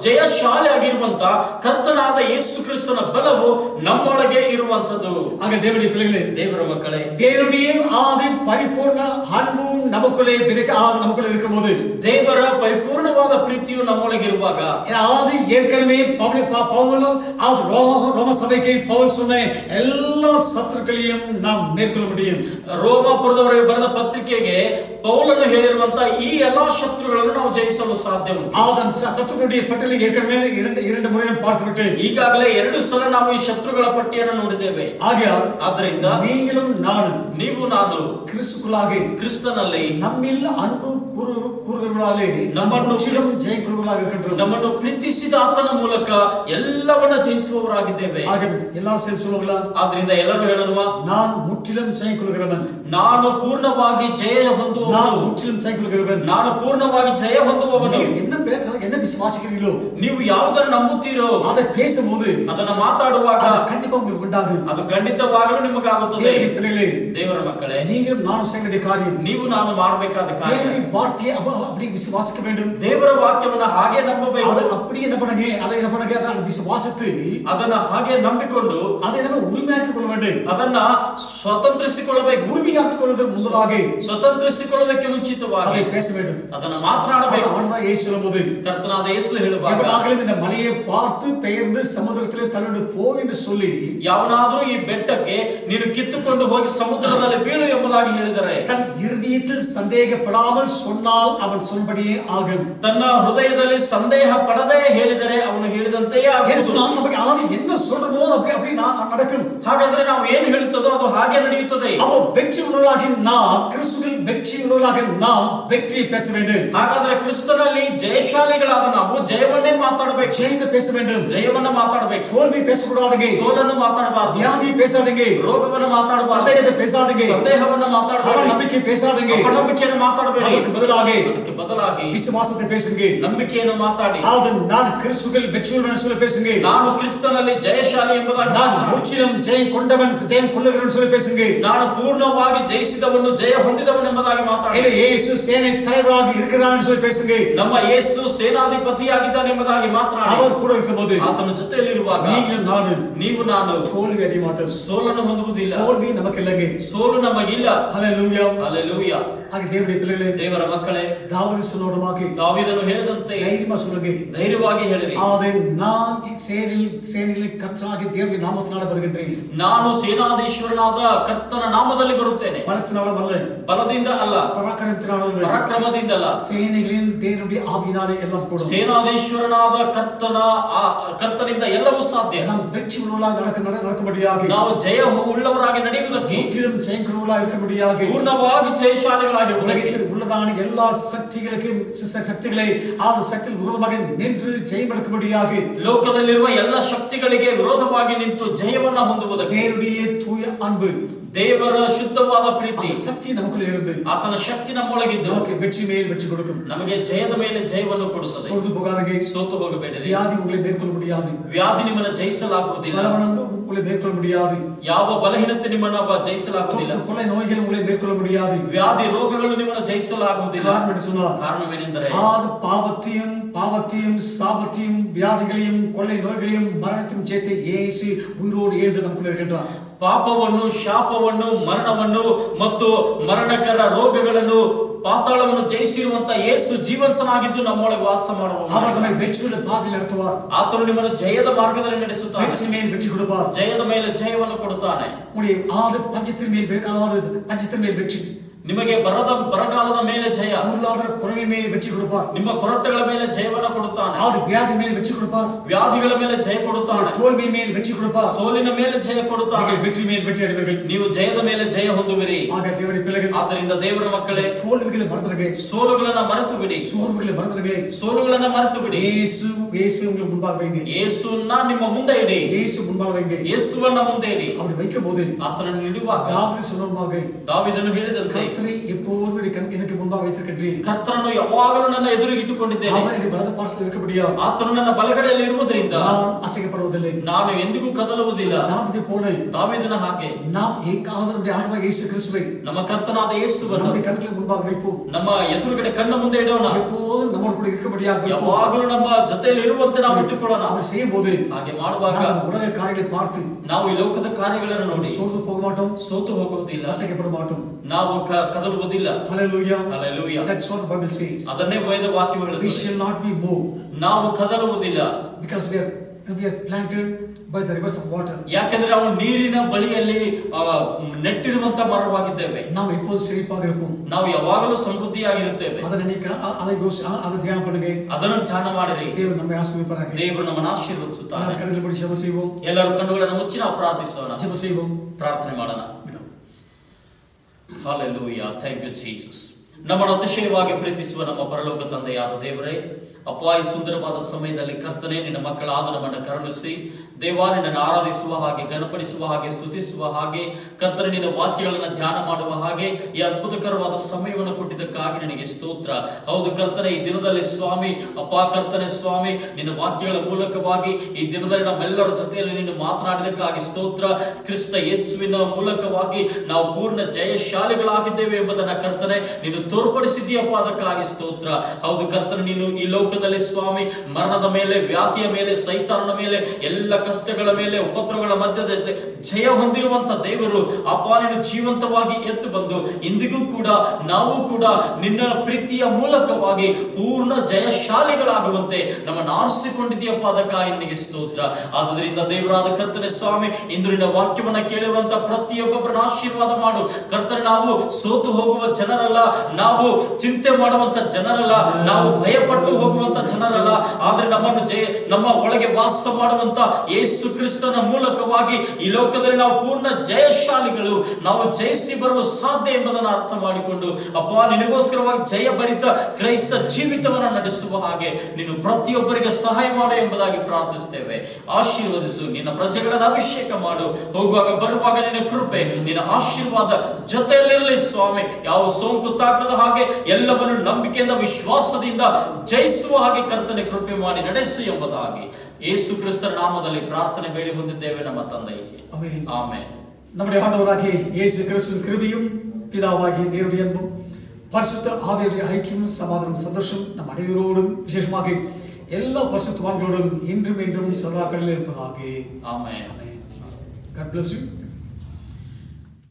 ಜಯಶಾಲಿ ಆಗಿರುವಂತ ಕರ್ತನಾದ ಯೇಸು ಕ್ರಿಸ್ತನ ಬಲವು ನಮ್ಮೊಳಗೆ ಇರುವಂತದ್ದು. ಆಗ ದೇವರ ಮಕ್ಕಳೇ, தேவனுடைய ஆதி பரிபூர்ண அன்பு நமக்குள்ளே நமக்குள்ளே இருக்கும்போது, ದೇವರ ಪರಿಪೂರ್ಣವಾದ ಪ್ರೀತಿಯು ನಮ್ಮೊಳಗೆ ಇರುವಾಗ, ஆதி ஏற்கனவே பவுல் ரோம சபைக்கு பவுல் சொன்ன எல்லா சத்துருக்களையும் நாம் மேற்கொள்ள முடியும். ರೋಮಾಪುರದವರಿಗೆ ಬರೆದ ಪತ್ರಿಕೆಗೆ ಪೌಲನು ಹೇಳಿರುವಂತ ಈ ಎಲ್ಲಾ ಶತ್ರುಗಳನ್ನು ನಾವು ಜಯಿಸಲು ಸಾಧ್ಯ. சத்துருடைய பட்டியலை ஏற்கனவே இரண்டு முறை பார்த்துவிட்டு ಈಗಾಗಲೇ 2 ಸಲ ನಾವು ಈ ಶತ್ರುಗಳ ಪಟ್ಟಿಯನ್ನು ನೋಡಿದ್ದೇವೆ. ಆದ್ದರಿಂದ ನೀವು ನಾನು ಕ್ರಿಸ್ತನಲ್ಲಿ நம்மில் அன்பு கூறுகிறவர்களாலே ನಮ್ಮನ್ನು ಪ್ರೀತಿಸಿದ ಆತನ ಮೂಲಕ ಎಲ್ಲವನ್ನ ಜಯಿಸುವವರಾಗಿದ್ದೇವೆ. ಆದ್ರಿಂದ ಎಲ್ಲರೂ ಹೇಳೋಣ, நான் முற்றிலும் ஜெயம் கொள்கிறவன், ನಾನು ಪೂರ್ಣವಾಗಿ ಜಯ ಹೊಂದುವವನು, முற்றிலும் ஜெயம் கொள்கிறவன், ನಾನು ಪೂರ್ಣವಾಗಿ ಜಯ ಹೊಂದುವವನು. என்ன விசுவாசிக்கிறீர்களோ, ನೀವು ಯಾವುದನ್ನು ನಂಬುತ್ತೀರೋ அதை பேசும்போது, ಅದನ್ನ ಮಾತಾಡುವಾಗ கண்டிப்பா உங்களுக்கு உண்டாகும். ಅದು ಖಂಡಿತವಾಗಲೂ ನಿಮಗಾಗುತ್ತದೆ. ದೇವರ ಮಕ್ಕಳೇ, நீங்கள் நான் செய்ய வேண்டிய காரியம், ನೀವು ನಾನು ಮಾಡಬೇಕಾದ ಕಾರ್ಯ, தேவனுடைய வார்த்தையை அப்படி விசுவாசிக்க வேண்டும். ದೇವರ ವಾಕ್ಯವನ್ನು ಹಾಗೆ ನಂಬಬೇಕು. அப்படி என்ன பண்ணுங்க, அதை என்ன பண்ணுங்க, அதை விசுவாசித்து ಅದನ್ನ ಹಾಗೆ ನಂಬಿಕೊಂಡು அதை நம்ம உரிமையாக்கிக் கொள்ள வேண்டும். ಅದನ್ನ ಸ್ವತಂತ್ರಿಸಿಕೊಳ್ಳಬೇಕು. உரிமையாக்கிக் கொள்வதற்கு முன்னதாக, ಸ್ವತಂತ್ರಿಸಿಕೊಳ್ಳೋದಕ್ಕೆ ಮುಂಚಿತವಾಗಿ அதை பேச வேண்டும், ಅದನ್ನ ಮಾತನಾಡಬೇಕು. ஆண்டவர் இயேசு சொல்லும்போது, ಕರ್ತನಾದ ಯೇಸು ಹೇಳುವಾಗ, எவனாகிலும் இந்த மலையை பார்த்து பெயர்ந்து ಸಮುದ್ರத்திலே ತಳ್ಳಿಕೊಂಡು போ ಎಂದು சொல்லி, ಯಾವನಾದರೂ ಈ ಬೆಟ್ಟಕ್ಕೆ ನೀನು ಕಿತ್ತುಕೊಂಡು ಹೋಗಿ ಸಮುದ್ರದಲ್ಲಿ ಬೀಳು ಎಂಬುದಾಗಿ ಹೇಳಿದರೆ, தன் இருதயத்தில் சந்தேகப்படாமல் சொன்னால் அவன் சொல்படியே ஆகும். ತನ್ನ ಹೃದಯದಲ್ಲಿ ಸಂದೇಹ ಪಡದೆ ಹೇಳಿದರೆ ಅವನು ಹೇಳಿದಂತೆಯೇ ಆಗುವುದು. நமக்கு ஆதி என்ன சொல்றமோ அப்படி நடக்கும். ಹಾಗಾದ್ರೆ ನಾವು ಏನು ಹೇಳುತ್ತದೋ ಅದು ಹಾಗೆ ನಡೆಯುತ್ತದೆ. அப்போ வெற்றி உள்ளவர்களாக நாம், கிறிஸ்துவில் வெற்றி உள்ளவர்களாக நாம் வெற்றியை பேச வேண்டும். ಹಾಗಾದ್ರೆ ಕ್ರಿಸ್ತನಲ್ಲಿ ಜಯಶಾಲಿಗಳಾದ ನಾವು ಜಯವನ್ನೇ ಮಾತಾಡಬೇಕು. ஜெயத்தை பேச வேண்டும், ಜಯವನ್ನ ಮಾತಾಡಬೇಕು. தோல்வி பேசக்கூடாதுங்க, ಸೋಲನ್ನು ಮಾತಾಡಬಾರದು. வியாதி பேசாதீங்க, ರೋಗವನ್ನು ಮಾತಾಡಬಾರದು. சந்தேகத்தை பேசாதீங்க, ಸಂದೇಹವನ್ನು ಮಾತಾಡಬಾರದು. நம்பிக்கை பேசாதீங்க, ನಂಬಿಕೆಯನ್ನು ಮಾತಾಡಬೇಡಿ. ಅದಕ್ಕೆ ಬದಲಾಗಿ விசுவாசத்தை பேசுங்க, ನಂಬಿಕೆಯನ್ನು ಮಾತಾಡಿ. நான் கிறிஸ்துவில் வெற்றி உள்ளவன் சொல்லி பேசுங்க, ನಾನು ಕ್ರಿಸ್ತನಲ್ಲಿ ಜಯಶಾಲಿ ಎಂಬುದಾಗಿ, நான் முற்றிலும் ஜெயம் கொண்டவன் ஜெயம் கொள்ளுகிறவன் சொல்லி பேசுங்க, ನಾನು ಪೂರ್ಣವಾಗಿ ಜಯಿಸಿದವನು ಜಯ ಹೊಂದಿದವನು ಎಂಬುದಾಗಿ ಮಾತಾಡಿ. ಯೇಸು ಸೇನೆ தலைவராக இருக்கிறான் சொல்லி பேசுங்க, ನಮ್ಮ ಯೇಸು ಸೇನಾಧಿಪತಿಯಾಗಿದ್ದಾನೆ ಎಂಬುದಾಗಿ ಮಾತನಾಡಿ. அவர் கூட இருக்கும்போது, ಆತನ ಜೊತೆಯಲ್ಲಿ ಇರುವಾಗ ನೀವು ನಾನು தோல்வி அடைய மாட்டோம், ಸೋಲನ್ನು ಹೊಂದುವುದಿಲ್ಲ. தோல்வி நமக்கு இல்லைங்க, ಸೋಲು ನಮಗಿಲ್ಲ. ஹalleluya, ஹalleluya. ಆಗ ದೇವರ பிள்ளைகளே, ದೇವರ ಮಕ್ಕಳೇ, ದಾವೀದ சொன்னோடமாக, ದಾವೀದನು ಹೇಳಿದಂತೆ தைரியமா சொல்லுங்க, ಧೈರ್ಯವಾಗಿ ಹೇಳಿರಿ. நான் சேனையில் கர்த்தராகிய தேவனுடைய நாமத்தினால வருகின்றேன். ನಾನು ಸೇನಾಧೀಶ್ವರನಾದ ಕರ್ತನ ನಾಮದಲ್ಲಿ ಬರುತ್ತೇನೆ. பலத்தினாலல்ல, ಬಲದಿಂದ ಅಲ್ಲ, பராக்கிரமத்தினாலல்ல, ಪರಾಕ್ರಮದಿಂದ ಅಲ್ಲ, சேனைகளின் தேவனுடைய ஆவியினாலே எல்லாம் கூடும். ಸೇನಾಧೀಶ್ವರನಾದ ಕರ್ತನಿಂದ ಎಲ್ಲವೂ ಸಾಧ್ಯ. நாம் வெற்றி உள்ளவர்களாக நடக்கும்படியாக, ನಾವು ಜಯ உள்ளவರಾಗಿ ನಡೆಯುವುದಕ್ಕೆ, முற்றிலும் ஜெயம் கொள்வர்களாக இருக்கும்படியாக, ಪೂರ್ಣವಾಗಿ ಜಯಶಾಲಿಗಳಾಗಿ உலகத்தில் உள்ளதான எல்லா சக்திகளை சக்தியில் விரோதமாக நின்று ஜெயம் எடுக்கும்படியாக, ಲೋಕದಲ್ಲಿರುವ ಎಲ್ಲ ಶಕ್ತಿಗಳಿಗೆ ವಿರೋಧವಾಗಿ ನಿಂತು ಜಯವನ್ನ ಹೊಂದುವುದಕ್ಕೆ, தேவனுடைய தூய அன்பு, ದೇವರ ಶುದ್ಧವಾದ ಪ್ರೀತಿ, சக்தி நமக்குள்ள இருந்து ಆತನ ಶಕ್ತಿ ನಮ್ಮೊಳಗಿದ್ದು நமக்கு வெற்றி மேல் வெற்றி கொடுக்கும். ನಮಗೆ ಜಯದ ಮೇಲೆ ಜಯವನ್ನು ಕೊಡುತ್ತದೆ. ಸೋತು போகாதீங்க, ಸೋತು ಹೋಗಬೇಡಿರಿ. வியாதி உங்களை மேற்கொள்ள முடியாது, ವ್ಯಾಧಿ ನಿಮ್ಮನ್ನು ಜಯಿಸಲಾಗುವುದಿಲ್ಲ. பலவீனம் உங்களை மேற்கொள்ள முடியாது, ಯಾವ ಬಲಹೀನತೆ ನಿಮ್ಮನ್ನು ಜಯಿಸಲಾಗುವುದಿಲ್ಲ. கொள்ளை நோய்கள் உங்களை மேற்கொள்ள முடியாது, ವ್ಯಾಧಿ ರೋಗಗಳು ನಿಮ್ಮನ್ನು ಜಯಿಸಲಾಗುವುದಿಲ್ಲ. காரணமேனென்றால் பாவத்தையும் சாபத்தையும் வியாதிகளையும் கொள்ளை நோய்களையும் மரணத்தையும் சேர்த்து இயேசு உயிரோடு எழுந்து நமக்குள்ள இருக்கின்றார். ಪಾಪವನ್ನು, ಶಾಪವನ್ನು, ಮರಣವನ್ನು ಮತ್ತು ಮರಣಕರ ರೋಗಗಳನ್ನು, ಪಾತಾಳವನ್ನು ಜಯಿಸಿರುವಂತ ಯೇಸು ಜೀವಂತನಾಗಿದ್ದು ನಮ್ಮೊಳಗೆ ವಾಸ ಮಾಡುವನು. அவர் நம்மை வெற்றியுள்ள பாதையில் நடத்துவார். ಆತನು ನಿಮ್ಮನ್ನು ಜಯದ ಮಾರ್ಗದಲ್ಲಿ ನಡೆಸುತ್ತಾನೆ. வெற்றி மேல் வெற்றி கொடுப்பார். ಜಯದ ಮೇಲೆ ಜಯವನ್ನು ಕೊಡುತ್ತಾನೆ. பஞ்சத்தின் மேல் வெற்றி, ನಿಮಗೆ ಬರಗಾಲದ ಮೇಲೆ ಮೇಲೆ ಜಯ, பொருளாதார குறைவின் மேல் வெற்றி கொடுப்பார், ನಿಮ್ಮ ಕೊರತೆಗಳ ಮೇಲೆ ಜಯವನ್ನು ಕೊಡುತ್ತಾನೆ, வியாதி மேல் வெற்றி கொடுப்பார், ವ್ಯಾಧಿಗಳ ಮೇಲೆ ಜಯ ಕೊಡುತ್ತಾನೆ, தோல்வி மேல் வெற்றி கொடுப்பார், ಸೋಲಿನ ಮೇಲೆ ಜಯ ಕೊಡುತ್ತಾನೆ, வெற்றி மேல் வெற்றி அடைவீர்கள், ನೀವು ಜಯದ ಮೇಲೆ ಜಯ ಹೊಂದುವಿರಿ. ಆಗ ದೇವರ பிள்ளைகள், ಆದ್ದರಿಂದ ದೇವರ ಮಕ್ಕಳೇ, தோல்விகளை மறந்துடுங்க, ಸೋಲುಗಳನ್ನ ಮರೆತು ಬಿಡಿ, சோர்வுகளை மறந்துடுங்க, ಸೋಲುಗಳನ್ನ ಮರೆತು ಬಿಡಿ. இயேசு உங்களுக்கு முன்பாக வைங்க, ಯೇಸುವನ್ನ ನಿಮ್ಮ ಮುಂದೆ ಇಡಿ, இயேசு முன்பாக வைங்க, ಯೇಸುವನ್ನ ಮುಂದೆ ಇಡಿ. அப்படி வைக்கும்போது ಆತನನ್ನು ಇಡುವಾಗ தாவீது சொன்னமாக, ದಾವೀದನು ಹೇಳಿದಂತೆ, கர்த்தரை எப்போதும் எனக்கு முன்பாக வைத்திருக்கின்றேன், ಕರ್ತನನ್ನು ಯಾವಾಗಲೂ ನನ್ನ ಎದುರಿಗಿಟ್ಟುಕೊಂಡಿದ್ದೇನೆ, அவர் என்னுடைய வலது ಪಾರ್ಶ್ವದಲ್ಲಿ இருக்கபடியால் ಆತನು ನನ್ನ ಬಲಗಡೆಯಲ್ಲಿ ಇರುವುದರಿಂದ நான் அசைக்கப்படுவதில்லை, ನಾನು ಎಂದಿಗೂ ಕದಲುವುದಿಲ್ಲ. தாவீது போல ದಾವೀದನ ಹಾಗೆ நாம் ஏகாவதனுடைய ஆண்டவராகிய இயேசு கிறிஸ்துவை ನಮ್ಮ ಕರ್ತನಾದ ಯೇಸುವನ್ನು நம்முடைய கண்களுக்கு முன்பாக வைப்போம், ನಮ್ಮ ಎದುರುಗಡೆ ಕಣ್ಣ ಮುಂದೆ ಇಡೋಣ, எப்போதும் நம்மோடு கூட இருக்கபடியாக ಯಾವಾಗಲೂ ನಮ್ಮ ಜೊತೆಯಲ್ಲಿ ಇರುವಂತೆ ನಾವು ಇಟ್ಟುಕೊಳ್ಳೋಣ. அவர் செய்யும்போது ಹಾಗೆ ಮಾಡುವಾಗ நாம் உலக காரியங்களை பார்த்து ನಾವು ಈ ಲೋಕದ ಕಾರ್ಯಗಳನ್ನು ನೋಡಿ சோர்ந்து போக மாட்டோம், ಸೋತು ಹೋಗುವುದಿಲ್ಲ, அசைக்கப்பட மாட்டோம். ನಾವು ಕದಲುವುದಿಲ್ಲ. Hallelujah. Hallelujah. That's what the Bible says. ಅದನ್ನೇ ವೇದ ವಾಕ್ಯಗಳು We ಹೇಳುತ್ತದೆ. shall not be moved ನಾವು ಕದಲುವುದಿಲ್ಲ, because we are planted by the rivers of water. ಯಾಕಂದ್ರೆ ನಾವು ನೀರಿನ ಬಳಿಯಲ್ಲಿ ನೆಟ್ಟಿರುವಂತ ಮರವಾಗಿದ್ದೇವೆ. நாம் எப்போதும் செழிப்பாக இருப்போம். ನಾವು ಯಾವಾಗಲೂ ಸಮೃದ್ಧಿಯಾಗಿರುತ್ತೇವೆ. அதை தியானம் பண்ணுங்க, ಅದನ್ನು ಧ್ಯಾನ ಮಾಡಿರಿ. ದೇವರು ನಮ್ಮ ಆಶೀರ್ವಾದ ದೇವರು ನಮ್ಮನ್ನು ಆಶೀರ್ವದಿಸುತ್ತಾನೆ. ಕಣ್ಣುಗಳ ಬಳಿ ಜಪ செய்வோம், ಎಲ್ಲರೂ ಕಣ್ಣುಗಳನ್ನು ಮುಚ್ಚಿ ನಾವು ಪ್ರಾರ್ಥಿಸೋಣ, ಜಪ செய்வோம், ಪ್ರಾರ್ಥನೆ ಮಾಡೋಣ. Hallelujah. Thank you Jesus. ನಮ್ಮನ್ನು ಅತಿಶಯವಾಗಿ ಪ್ರೀತಿಸುವ ನಮ್ಮ ಪರಲೋಕ ತಂದೆಯಾದ ದೇವರೇ, ಅಪ್ಪ ಈ ಸುಂದರವಾದ ಸಮಯದಲ್ಲಿ ಕರ್ತನೆ ನಿನ್ನ ಮಕ್ಕಳಾದ ನಮ್ಮನ್ನು ಕರುಣಿಸಿ ದೇವ ನಿನ್ನನ್ನು ಆರಾಧಿಸುವ ಹಾಗೆ, ಘನಪಡಿಸುವ ಹಾಗೆ, ಸ್ತುತಿಸುವ ಹಾಗೆ, ಕರ್ತನೆ ನಿನ್ನ ವಾಕ್ಯಗಳನ್ನು ಧ್ಯಾನ ಮಾಡುವ ಹಾಗೆ ಈ ಅದ್ಭುತಕರವಾದ ಸಮಯವನ್ನು ಕೊಟ್ಟಿದ್ದಕ್ಕಾಗಿ ನನಗೆ ಸ್ತೋತ್ರ. ಹೌದು ಕರ್ತನೆ, ಈ ದಿನದಲ್ಲಿ ಸ್ವಾಮಿ ಅಪ್ಪ ಕರ್ತನೆ ಸ್ವಾಮಿ ನಿನ್ನ ವಾಕ್ಯಗಳ ಮೂಲಕವಾಗಿ ಈ ದಿನದಲ್ಲಿ ನಮ್ಮೆಲ್ಲರ ಜೊತೆಯಲ್ಲಿ ನೀನು ಮಾತನಾಡಿದಕ್ಕಾಗಿ ಸ್ತೋತ್ರ. ಕ್ರಿಸ್ತ ಯೇಸುವಿನ ಮೂಲಕವಾಗಿ ನಾವು ಪೂರ್ಣ ಜಯಶಾಲಿಗಳಾಗಿದ್ದೇವೆ ಎಂಬುದನ್ನ ಕರ್ತನೆ ನೀನು ತೋರ್ಪಡಿಸಿದ್ದೀಯಪ್ಪ, ಅದಕ್ಕಾಗಿ ಸ್ತೋತ್ರ. ಹೌದು ಕರ್ತನೆ, ನೀನು ಈ ಲೋಕದಲ್ಲಿ ಸ್ವಾಮಿ ಮರಣದ ಮೇಲೆ, ವ್ಯಾಧಿಯ ಮೇಲೆ, ಸೈತಾನನ ಮೇಲೆ, ಎಲ್ಲ ಕಷ್ಟಗಳ ಮೇಲೆ, ಉಪದ್ರವಗಳ ಮಧ್ಯದಲ್ಲಿ ಜಯ ಹೊಂದಿರುವಂತ ದೇವರು ಅಪ್ಪ, ನೀನು ಜೀವಂತವಾಗಿ ಎದ್ದು ಬಂದು ಇಂದಿಗೂ ಕೂಡ ನಾವು ಕೂಡ ನಿನ್ನ ಪ್ರೀತಿಯ ಮೂಲಕವಾಗಿ ಪೂರ್ಣ ಜಯಶಾಲಿಗಳಾಗುವಂತೆ ನಮ್ಮನ್ನು ಆರಿಸಿಕೊಂಡಿದ್ದೀಯಪ್ಪ, ಅದಕ್ಕಾಗಿ ನಿನಗೆ ಸ್ತೋತ್ರ. ಆದುದರಿಂದ ದೇವರಾದ ಕರ್ತನೆ ಸ್ವಾಮಿ, ಇಂದು ನಿನ್ನ ವಾಕ್ಯವನ್ನ ಕೇಳುವಂತ ಪ್ರತಿಯೊಬ್ಬೊಬ್ಬರನ್ನ ಆಶೀರ್ವಾದ ಮಾಡು ಕರ್ತನೆ. ನಾವು ಸೋತು ಹೋಗುವ ಜನರಲ್ಲ, ನಾವು ಚಿಂತೆ ಮಾಡುವಂತ ಜನರಲ್ಲ, ನಾವು ಭಯಪಟ್ಟು ಹೋಗುವಂತ ಜನರಲ್ಲ, ಆದ್ರೆ ನಮ್ಮನ್ನು ನಮ್ಮ ಒಳಗೆ ವಾಸ ಮಾಡುವಂತ ಯೇಸು ಕ್ರಿಸ್ತನ ಮೂಲಕವಾಗಿ ಈ ಲೋಕದಲ್ಲಿ ನಾವು ಪೂರ್ಣ ಜಯಶಾಲಿಗಳು, ನಾವು ಜಯಿಸಿ ಬರಲು ಸಾಧ್ಯ ಎಂಬುದನ್ನು ಅರ್ಥ ಮಾಡಿಕೊಂಡು ಅಪ್ಪ ನಿನಗೋಸ್ಕರವಾಗಿ ಜಯಭರಿತ ಕ್ರೈಸ್ತ ಜೀವಿತವನ್ನು ನಡೆಸುವ ಹಾಗೆ ನೀನು ಪ್ರತಿಯೊಬ್ಬರಿಗೆ ಸಹಾಯ ಮಾಡು ಎಂಬುದಾಗಿ ಪ್ರಾರ್ಥಿಸ್ತೇವೆ. ಆಶೀರ್ವದಿಸು, ನಿನ್ನ ಪ್ರಜೆಗಳನ್ನು ಅಭಿಷೇಕ ಮಾಡು, ಹೋಗುವಾಗ ಬರುವಾಗ ನಿನ್ನ ಕೃಪೆ, ನಿನ್ನ ಆಶೀರ್ವಾದ ಜೊತೆಯಲ್ಲಿರಲಿ ಸ್ವಾಮಿ. ಯಾವ ಸೋಂಕು ತಾಕದ ಹಾಗೆ ಎಲ್ಲವನ್ನು ನಂಬಿಕೆಯಿಂದ ವಿಶ್ವಾಸದಿಂದ ಜಯಿಸುವ ಹಾಗೆ ಕರ್ತನೆ ಕೃಪೆ ಮಾಡಿ ನಡೆಸು ಎಂಬುದಾಗಿ ಯೇಸು ಕ್ರಿಸ್ತರ ನಾಮದಲ್ಲಿ ಪ್ರಾರ್ಥನೆ ಬೇಡಿ ಹೊಂದಿದ್ದೇವೆ ನಮ್ಮ ತಂದೆಯೇ, ಆಮೆನ್. நம்முடைய ஆண்டவராகிய இயேசு கிறிஸ்துவின் கிருபையும் பிதாவாகிய தேவனுடைய அன்பும் பரிசுத்த ஆவியுடைய ஐக்கியமும் சமாதானம் சந்தோஷம் நம் அனைவரோடும் விசேஷமாக எல்லா பரிசுத்தவான்களோடும் இன்றும் என்றும் சதா கடலில் இருப்பதாக. ஆமென். God bless you.